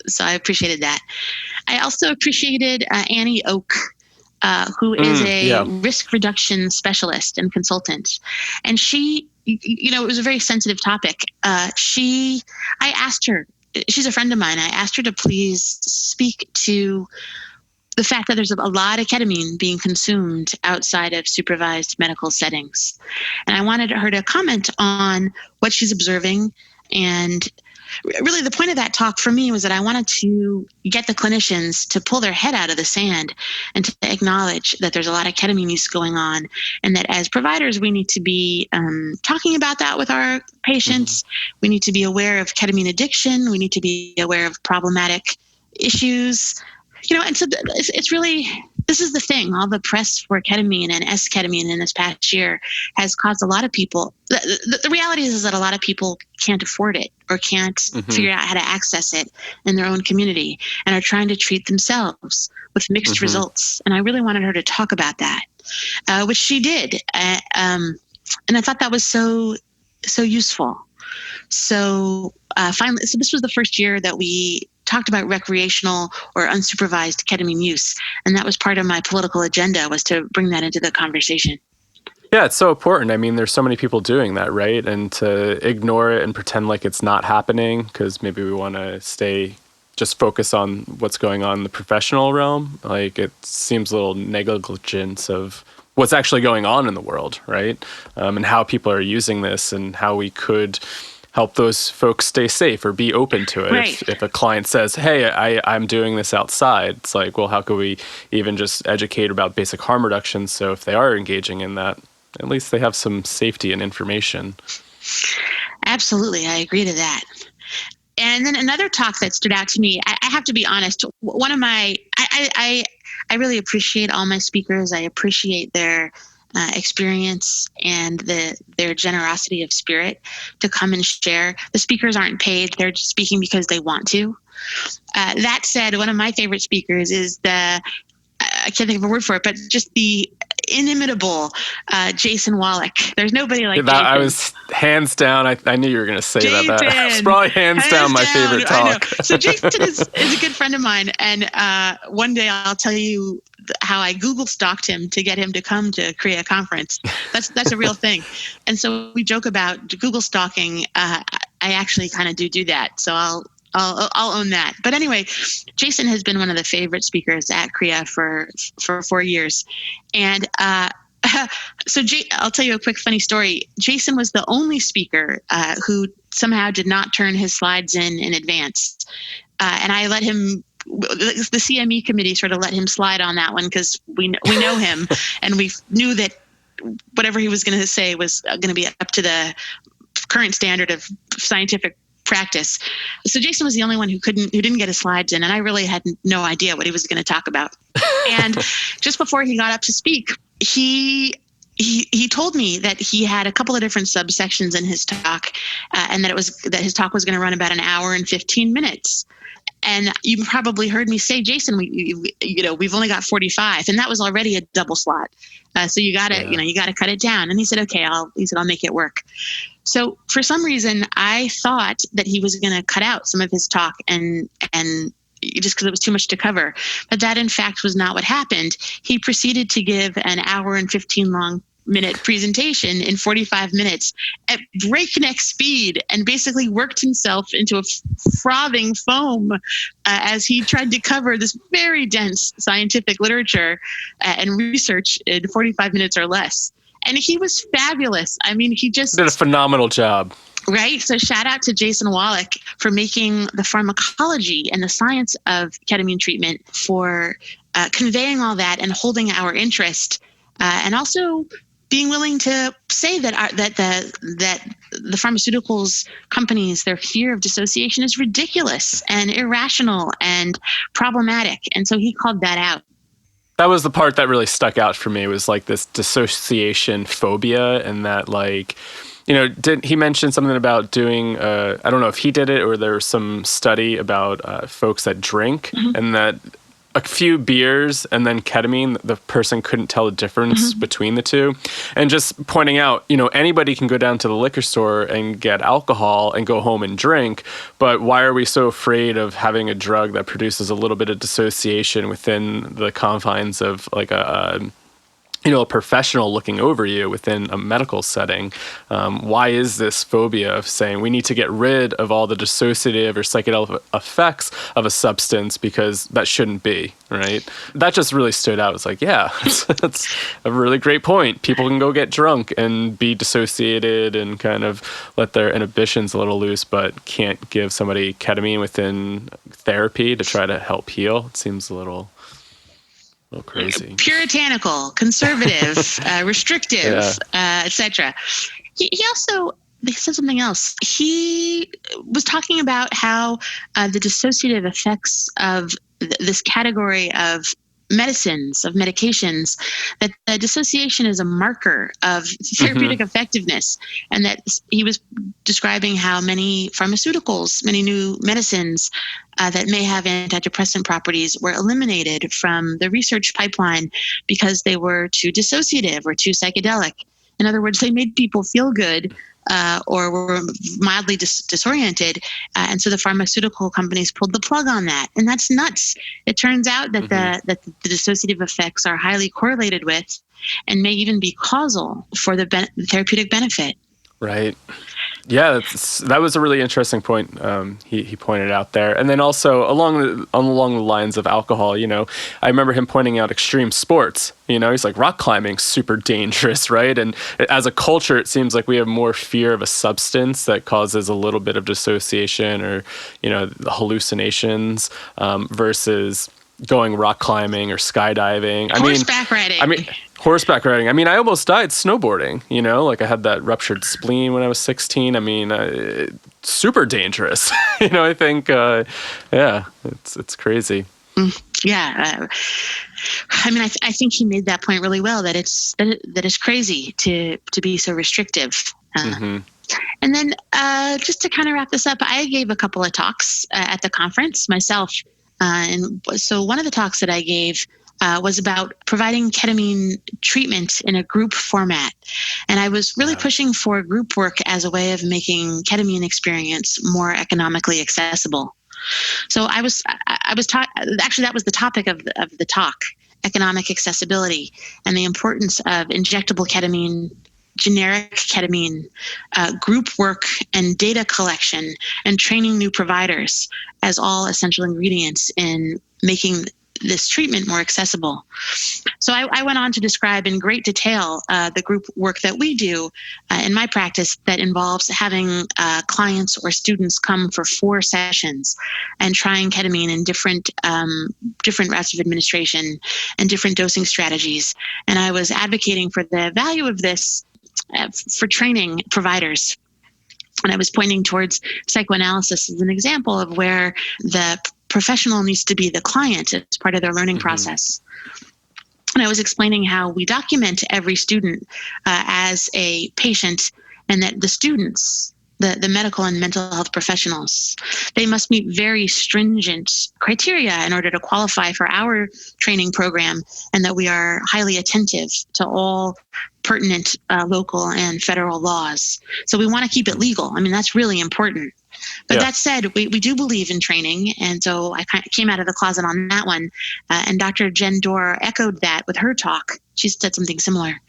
So I appreciated that. I also appreciated Annie Oak, who is a risk reduction specialist and consultant. And she, it was a very sensitive topic. I asked her, she's a friend of mine, I asked her to please speak to the fact that there's a lot of ketamine being consumed outside of supervised medical settings. And I wanted her to comment on what she's observing. And really the point of that talk for me was that I wanted to get the clinicians to pull their head out of the sand and to acknowledge that there's a lot of ketamine use going on, and that as providers, we need to be talking about that with our patients. We need to be aware of ketamine addiction. We need to be aware of problematic issues. And so it's really, this is the thing, all the press for ketamine and S-ketamine in this past year has caused a lot of people, the reality is that a lot of people can't afford it or can't figure out how to access it in their own community and are trying to treat themselves with mixed results. And I really wanted her to talk about that, which she did. And I thought that was so useful. So finally, this was the first year that we talked about recreational or unsupervised ketamine use. And that was part of my political agenda, was to bring that into the conversation. Yeah, it's so important. I mean, there's so many people doing that, right? And to ignore it and pretend like it's not happening because maybe we want to just focus on what's going on in the professional realm. Like, it seems a little negligence of what's actually going on in the world, right? And how people are using this and how we could help those folks stay safe or be open to it. Right. If a client says, hey, I'm doing this outside, it's like, well, how could we even just educate about basic harm reduction so if they are engaging in that, at least they have some safety and information. Absolutely. I agree to that. And then another talk that stood out to me, I have to be honest, one of my, I really appreciate all my speakers. I appreciate their experience and their generosity of spirit to come and share. The speakers aren't paid. They're just speaking because they want to. That said, one of my favorite speakers is I can't think of a word for it, but just the inimitable Jason Wallach. There's nobody like Jason. I was hands down. I knew you were going to say Jason, that. It's probably hands down my favorite talk. So Jason is a good friend of mine, and one day I'll tell you how I Google stalked him to get him to come to KRIYA Conference. That's a real thing. And so we joke about Google stalking. I actually kind of do that. So I'll own that. But anyway, Jason has been one of the favorite speakers at KRIYA for 4 years. And so I'll tell you a quick funny story. Jason was the only speaker who somehow did not turn his slides in advance. And I let him, the CME committee sort of let him slide on that one because we know him and we knew that whatever he was going to say was going to be up to the current standard of scientific practice. So Jason was the only one who didn't get his slides in, and I really had no idea what he was going to talk about. And just before he got up to speak, he told me that he had a couple of different subsections in his talk, and that his talk was going to run about an hour and 15 minutes. And you probably heard me say, Jason, we've only got 45, and that was already a double slot. So you got to cut it down. And he said, okay, I'll make it work. So for some reason, I thought that he was going to cut out some of his talk and just because it was too much to cover. But that, in fact, was not what happened. He proceeded to give an hour and 15-minute presentation in 45 minutes at breakneck speed and basically worked himself into a frothing foam as he tried to cover this very dense scientific literature and research in 45 minutes or less. And he was fabulous. I mean, he just did a phenomenal job. Right. So shout out to Jason Wallach for making the pharmacology and the science of ketamine treatment, for conveying all that and holding our interest, and also being willing to say that the pharmaceuticals companies, their fear of dissociation is ridiculous and irrational and problematic. And so he called that out. That was the part that really stuck out for me, was like this dissociation phobia, and that, like, he mentioned something about doing, I don't know if he did it or there was some study about folks that drink, mm-hmm. and that a few beers and then ketamine, the person couldn't tell the difference mm-hmm. between the two. And just pointing out, anybody can go down to the liquor store and get alcohol and go home and drink, but why are we so afraid of having a drug that produces a little bit of dissociation within the confines of like a professional looking over you within a medical setting? Why is this phobia of saying we need to get rid of all the dissociative or psychedelic effects of a substance because that shouldn't be, right? That just really stood out. It's like, yeah, that's a really great point. People can go get drunk and be dissociated and kind of let their inhibitions a little loose, but can't give somebody ketamine within therapy to try to help heal. It seems a little crazy. Puritanical, conservative, restrictive, etc. He said something else. He was talking about how the dissociative effects of this category of medicines, of medications, that dissociation is a marker of therapeutic mm-hmm. effectiveness, and that he was describing how many pharmaceuticals, many new medicines that may have antidepressant properties were eliminated from the research pipeline because they were too dissociative or too psychedelic. In other words, they made people feel good or were mildly disoriented. And so the pharmaceutical companies pulled the plug on that. And that's nuts. It turns out that the dissociative effects are highly correlated with and may even be causal for the therapeutic benefit. Right. Yeah, that was a really interesting point he pointed out there. And then also along the lines of alcohol, I remember him pointing out extreme sports. He's like, rock climbing, super dangerous, right? And as a culture, it seems like we have more fear of a substance that causes a little bit of dissociation or, hallucinations versus going rock climbing or skydiving. Horseback riding. Horseback riding. I almost died snowboarding, like I had that ruptured spleen when I was 16. Super dangerous. I think, it's crazy. Yeah. I think he made that point really well, that it's crazy to be so restrictive. And then just to kind of wrap this up, I gave a couple of talks at the conference myself. And so one of the talks that I gave was about providing ketamine treatment in a group format. And I was really pushing for group work as a way of making ketamine experience more economically accessible. So I was taught, actually that was the topic of the talk, economic accessibility and the importance of injectable ketamine, generic ketamine, group work and data collection and training new providers as all essential ingredients in making this treatment more accessible. So I went on to describe in great detail the group work that we do in my practice that involves having clients or students come for 4 sessions and trying ketamine in different routes of administration and different dosing strategies. And I was advocating for the value of this for training providers. And I was pointing towards psychoanalysis as an example of where the professional needs to be the client as part of their learning process. And I was explaining how we document every student as a patient, and that the students, the medical and mental health professionals, they must meet very stringent criteria in order to qualify for our training program, and that we are highly attentive to all pertinent local and federal laws. So we want to keep it legal. That's really important. But that said, we do believe in training. And so I kind of came out of the closet on that one. And Dr. Jen Dorr echoed that with her talk. She said something similar.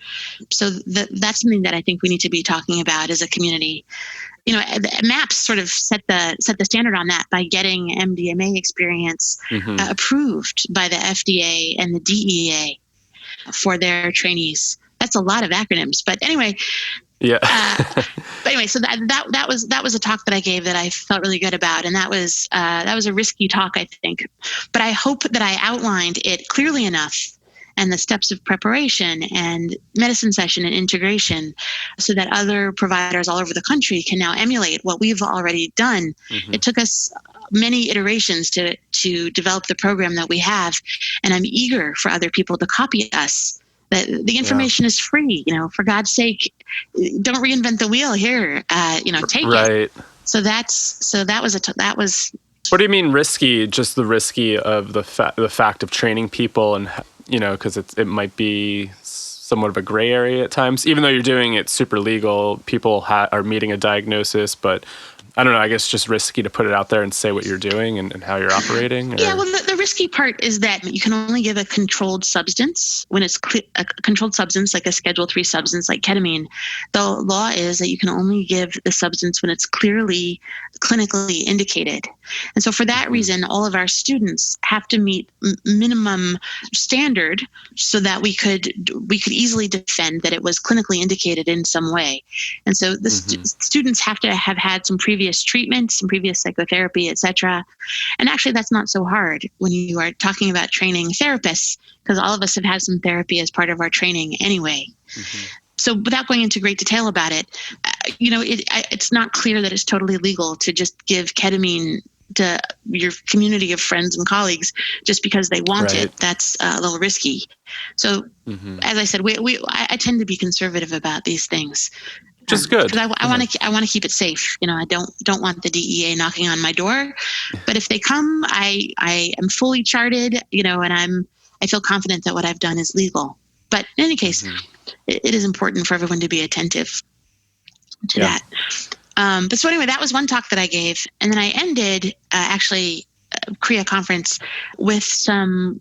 So that's something that I think we need to be talking about as a community. MAPS sort of set the standard on that by getting MDMA experience approved by the FDA and the DEA for their trainees. That's a lot of acronyms. But anyway, so that was a talk that I gave that I felt really good about, and that was a risky talk, I think. But I hope that I outlined it clearly enough, and the steps of preparation and medicine session and integration, so that other providers all over the country can now emulate what we've already done. It took us many iterations to develop the program that we have, and I'm eager for other people to copy us. The information is free, for God's sake, don't reinvent the wheel here, take it. So that was. What do you mean risky? Just the risky of the fact of training people, and because it might be somewhat of a gray area at times, even though you're doing it super legal, people are meeting a diagnosis, but I don't know, I guess just risky to put it out there and say what you're doing and how you're operating? Or? Yeah, well, the risky part is that you can only give a controlled substance when it's a controlled substance, like a Schedule 3 substance like ketamine. The law is that you can only give the substance when it's clearly clinically indicated. And so for that reason, all of our students have to meet minimum standard so that we could easily defend that it was clinically indicated in some way. And so the students have to have had some previous treatment, some previous psychotherapy, etc. And actually, that's not so hard when you are talking about training therapists, because all of us have had some therapy as part of our training anyway. So without going into great detail about it, it's not clear that it's totally legal to just give ketamine to your community of friends and colleagues just because they want it. That's a little risky. So as I said, I tend to be conservative about these things. Just good. Because I want to keep it safe. I don't want the DEA knocking on my door. But if they come, I am fully charted. And I feel confident that what I've done is legal. But in any case, it is important for everyone to be attentive to that. But so anyway, that was one talk that I gave. And then I ended KRIYA Conference with some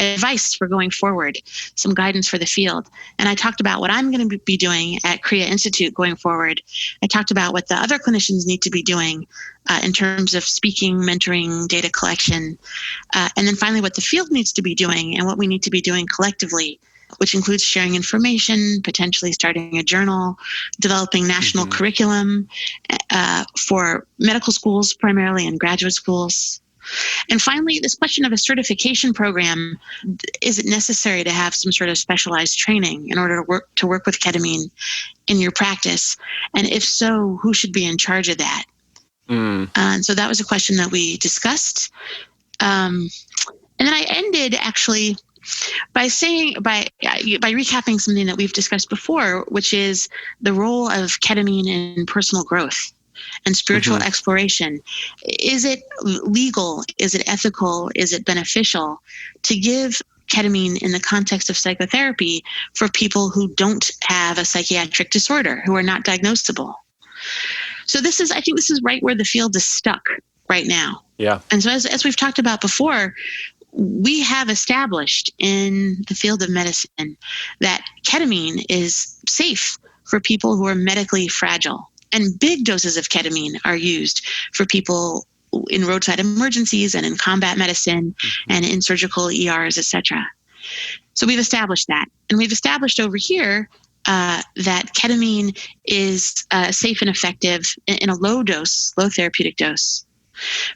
advice for going forward, some guidance for the field. And I talked about what I'm going to be doing at KRIYA Institute going forward. I talked about what the other clinicians need to be doing in terms of speaking, mentoring, data collection, and then finally what the field needs to be doing and what we need to be doing collectively, which includes sharing information, potentially starting a journal, developing national curriculum for medical schools primarily and graduate schools. And finally, this question of a certification program, is it necessary to have some sort of specialized training in order to work with ketamine in your practice? And if so, who should be in charge of that? And so that was a question that we discussed. And then I ended actually by recapping something that we've discussed before, which is the role of ketamine in personal growth and spiritual exploration. Is it legal? Is it ethical? Is it beneficial to give ketamine in the context of psychotherapy for people who don't have a psychiatric disorder, who are not diagnosable? So I think this is right where the field is stuck right now. Yeah. And so as we've talked about before, we have established in the field of medicine that ketamine is safe for people who are medically fragile. And big doses of ketamine are used for people in roadside emergencies and in combat medicine and in surgical ERs, et cetera. So we've established that. And we've established over here that ketamine is safe and effective in a low therapeutic dose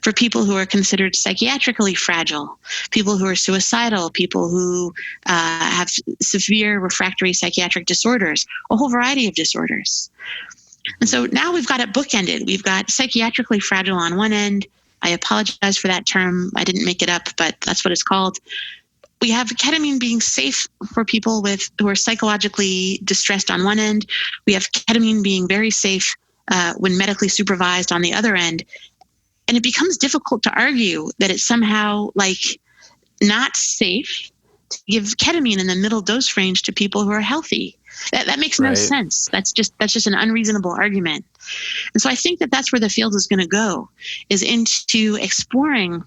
for people who are considered psychiatrically fragile, people who are suicidal, people who have severe refractory psychiatric disorders, a whole variety of disorders. And so now we've got it bookended. We've got psychiatrically fragile on one end. I apologize for that term. I didn't make it up, but that's what it's called. We have ketamine being safe for people who are psychologically distressed on one end. We have ketamine being very safe when medically supervised on the other end. And it becomes difficult to argue that it's somehow not safe to give ketamine in the middle dose range to people who are healthy. That makes no sense. That's just an unreasonable argument. And so I think that that's where the field is going to go, is into exploring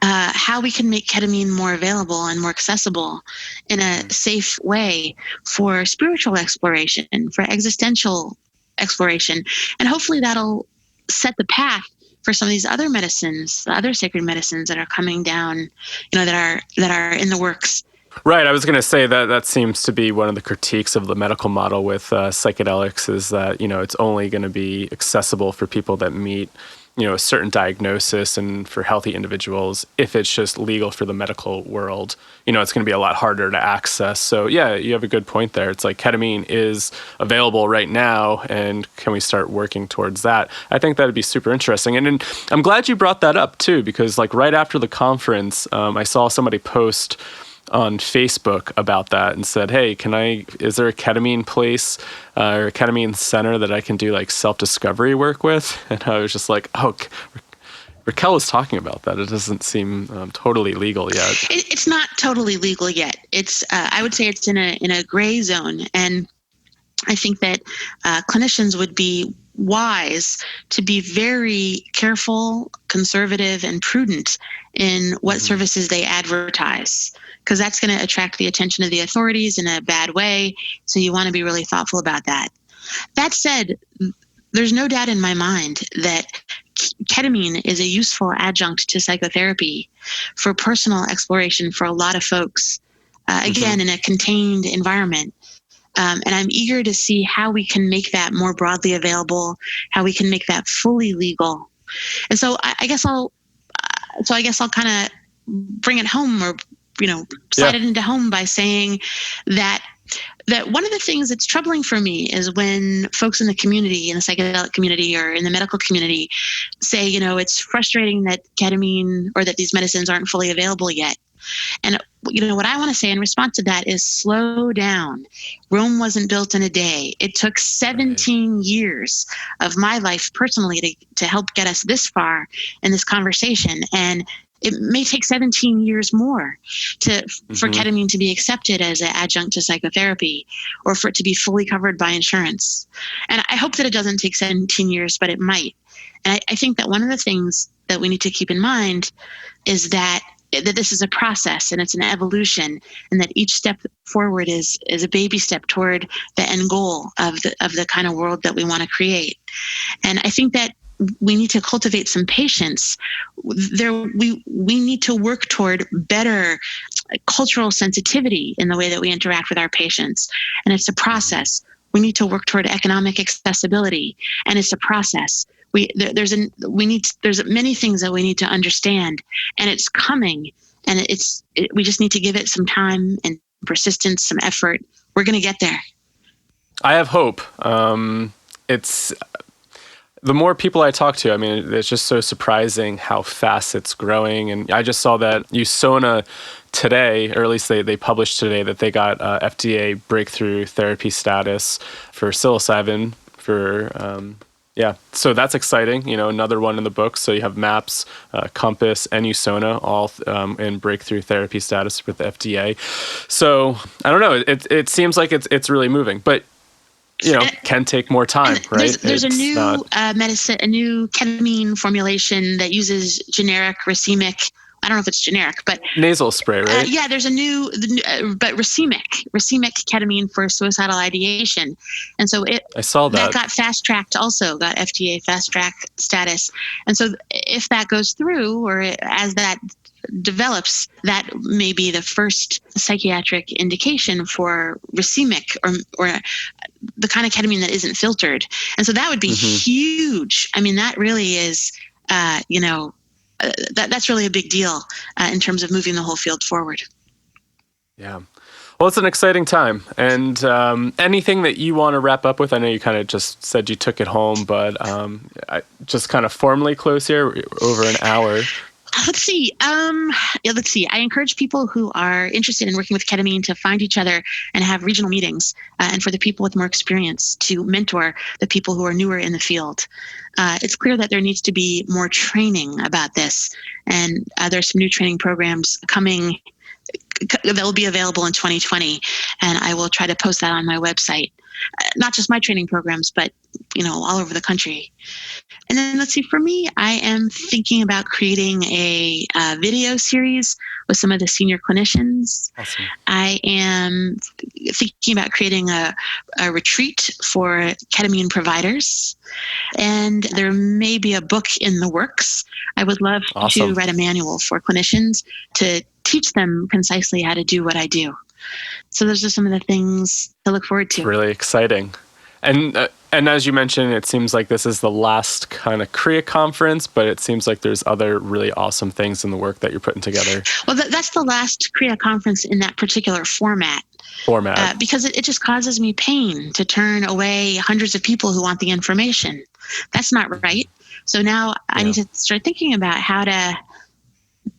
how we can make ketamine more available and more accessible in a safe way for spiritual exploration, for existential exploration. And hopefully that'll set the path for some of these other medicines, the other sacred medicines that are coming down, that are in the works. Right. I was going to say that seems to be one of the critiques of the medical model with psychedelics is that, it's only going to be accessible for people that meet, a certain diagnosis, and for healthy individuals, if it's just legal for the medical world, it's going to be a lot harder to access. So yeah, you have a good point there. It's like ketamine is available right now, and can we start working towards that? I think that'd be super interesting. And I'm glad you brought that up too, because right after the conference, I saw somebody post on Facebook about that and said, hey, is there a ketamine place or a ketamine center that I can do self-discovery work with? And I was just like, oh, Raquel was talking about that. It doesn't seem totally legal yet. It's not totally legal yet. It's I would say it's in a gray zone. And I think that clinicians would be wise to be very careful, conservative, and prudent in what services they advertise, because that's going to attract the attention of the authorities in a bad way. So you want to be really thoughtful about that. That said, there's no doubt in my mind that ketamine is a useful adjunct to psychotherapy for personal exploration for a lot of folks, again, in a contained environment. And I'm eager to see how we can make that more broadly available, how we can make that fully legal. And so I guess I'll kind of bring it home, or slide it into home by saying that one of the things that's troubling for me is when folks in the community, in the psychedelic community or in the medical community, say, it's frustrating that ketamine or that these medicines aren't fully available yet. And what I want to say in response to that is slow down. Rome wasn't built in a day. It took 17 years of my life personally to help get us this far in this conversation. And it may take 17 years more for ketamine to be accepted as an adjunct to psychotherapy, or for it to be fully covered by insurance. And I hope that it doesn't take 17 years, but it might. And I think that one of the things that we need to keep in mind is that this is a process and it's an evolution, and that each step forward is a baby step toward the end goal of the kind of world that we want to create. And I think that we need to cultivate some patience. We need to work toward better cultural sensitivity in the way that we interact with our patients. And it's a process. We need to work toward economic accessibility, and it's a process. There's many things that we need to understand, and it's coming, and we just need to give it some time and persistence, some effort. We're going to get there. I have hope. It's the more people I talk to, I mean, it's just so surprising how fast it's growing. And I just saw that USONA today, or at least they published today, that they got FDA breakthrough therapy status for psilocybin so that's exciting. Another one in the book. So you have MAPS, Compass, and USONA all in breakthrough therapy status with the FDA. So I don't know. It seems like it's really moving, but can take more time, right? There's a new medicine, a new ketamine formulation that uses generic racemic. I don't know if it's generic, but nasal spray, right? Yeah, there's a new, but racemic ketamine for suicidal ideation, and so I saw that got fast tracked, also got FDA fast track status, and so if that goes through, or as that develops, that may be the first psychiatric indication for racemic or the kind of ketamine that isn't filtered, and so that would be huge. I mean, that really is, that's really a big deal in terms of moving the whole field forward. Yeah. Well, it's an exciting time. And anything that you want to wrap up with? I know you kind of just said you took it home, but I just kind of formally close here, over an hour. Let's see. I encourage people who are interested in working with ketamine to find each other and have regional meetings, and for the people with more experience to mentor the people who are newer in the field. It's clear that there needs to be more training about this, and there's some new training programs coming that will be available in 2020, and I will try to post that on my website. Not just my training programs, but all over the country. And then let's see, for me, I am thinking about creating a video series with some of the senior clinicians. Awesome. I am thinking about creating a retreat for ketamine providers. And there may be a book in the works. I would love to write a manual for clinicians to teach them concisely how to do what I do. So those are some of the things to look forward to. It's really exciting. And as you mentioned, it seems like this is the last kind of KRIYA conference, but it seems like there's other really awesome things in the work that you're putting together. Well, that's the last KRIYA conference in that particular format. Because it just causes me pain to turn away hundreds of people who want the information. That's not right. So now I need to start thinking about how to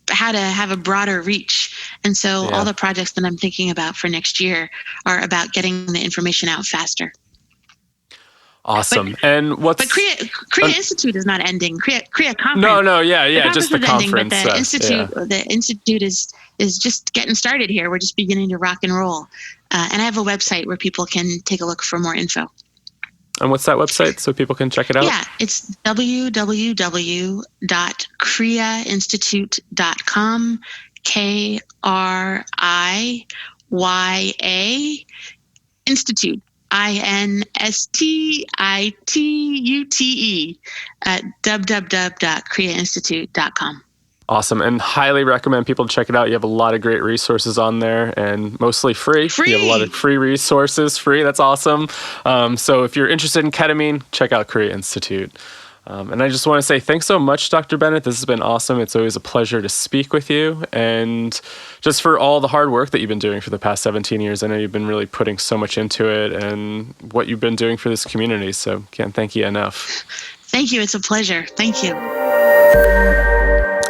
have a broader reach. And so all the projects that I'm thinking about for next year are about getting the information out faster. Awesome. But KRIYA Institute is not ending. KRIYA Conference. No, just the conference. Ending, but the Institute is just getting started here. We're just beginning to rock and roll. And I have a website where people can take a look for more info. And what's that website so people can check it out? Yeah, it's www.KRIYAinstitute.com, KRIYA Institute. INSTITUTE at www.KRIYAinstitute.com. Awesome. And highly recommend people check it out. You have a lot of great resources on there, and mostly free. You have a lot of free resources, free. That's awesome. So if you're interested in ketamine, check out KRIYA Institute. And I just want to say thanks so much, Dr. Bennett. This has been awesome. It's always a pleasure to speak with you, and just for all the hard work that you've been doing for the past 17 years. I know you've been really putting so much into it and what you've been doing for this community. So can't thank you enough. Thank you. It's a pleasure. Thank you.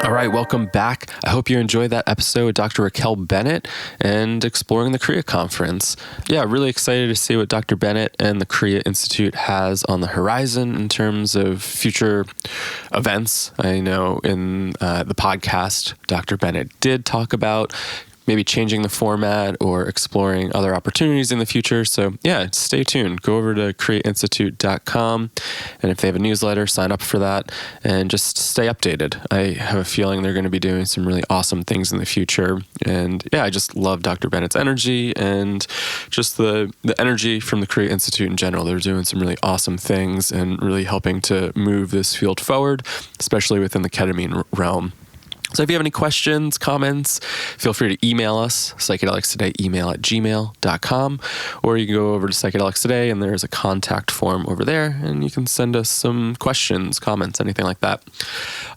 All right, welcome back. I hope you enjoyed that episode with Dr. Raquel Bennett and exploring the KRIYA Conference. Yeah, really excited to see what Dr. Bennett and the KRIYA Institute has on the horizon in terms of future events. I know in the podcast, Dr. Bennett did talk about maybe changing the format or exploring other opportunities in the future. So yeah, stay tuned. Go over to KRIYAinstitute.com. And if they have a newsletter, sign up for that and just stay updated. I have a feeling they're going to be doing some really awesome things in the future. And yeah, I just love Dr. Bennett's energy and just the energy from the KRIYA Institute in general. They're doing some really awesome things and really helping to move this field forward, especially within the ketamine realm. So if you have any questions, comments, feel free to email us, psychedelicstoday@gmail.com, or you can go over to Psychedelics Today and there's a contact form over there and you can send us some questions, comments, anything like that.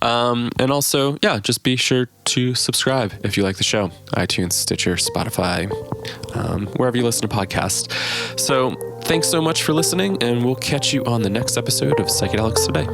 And also, yeah, just be sure to subscribe if you like the show. iTunes, Stitcher, Spotify, wherever you listen to podcasts. So thanks so much for listening and we'll catch you on the next episode of Psychedelics Today.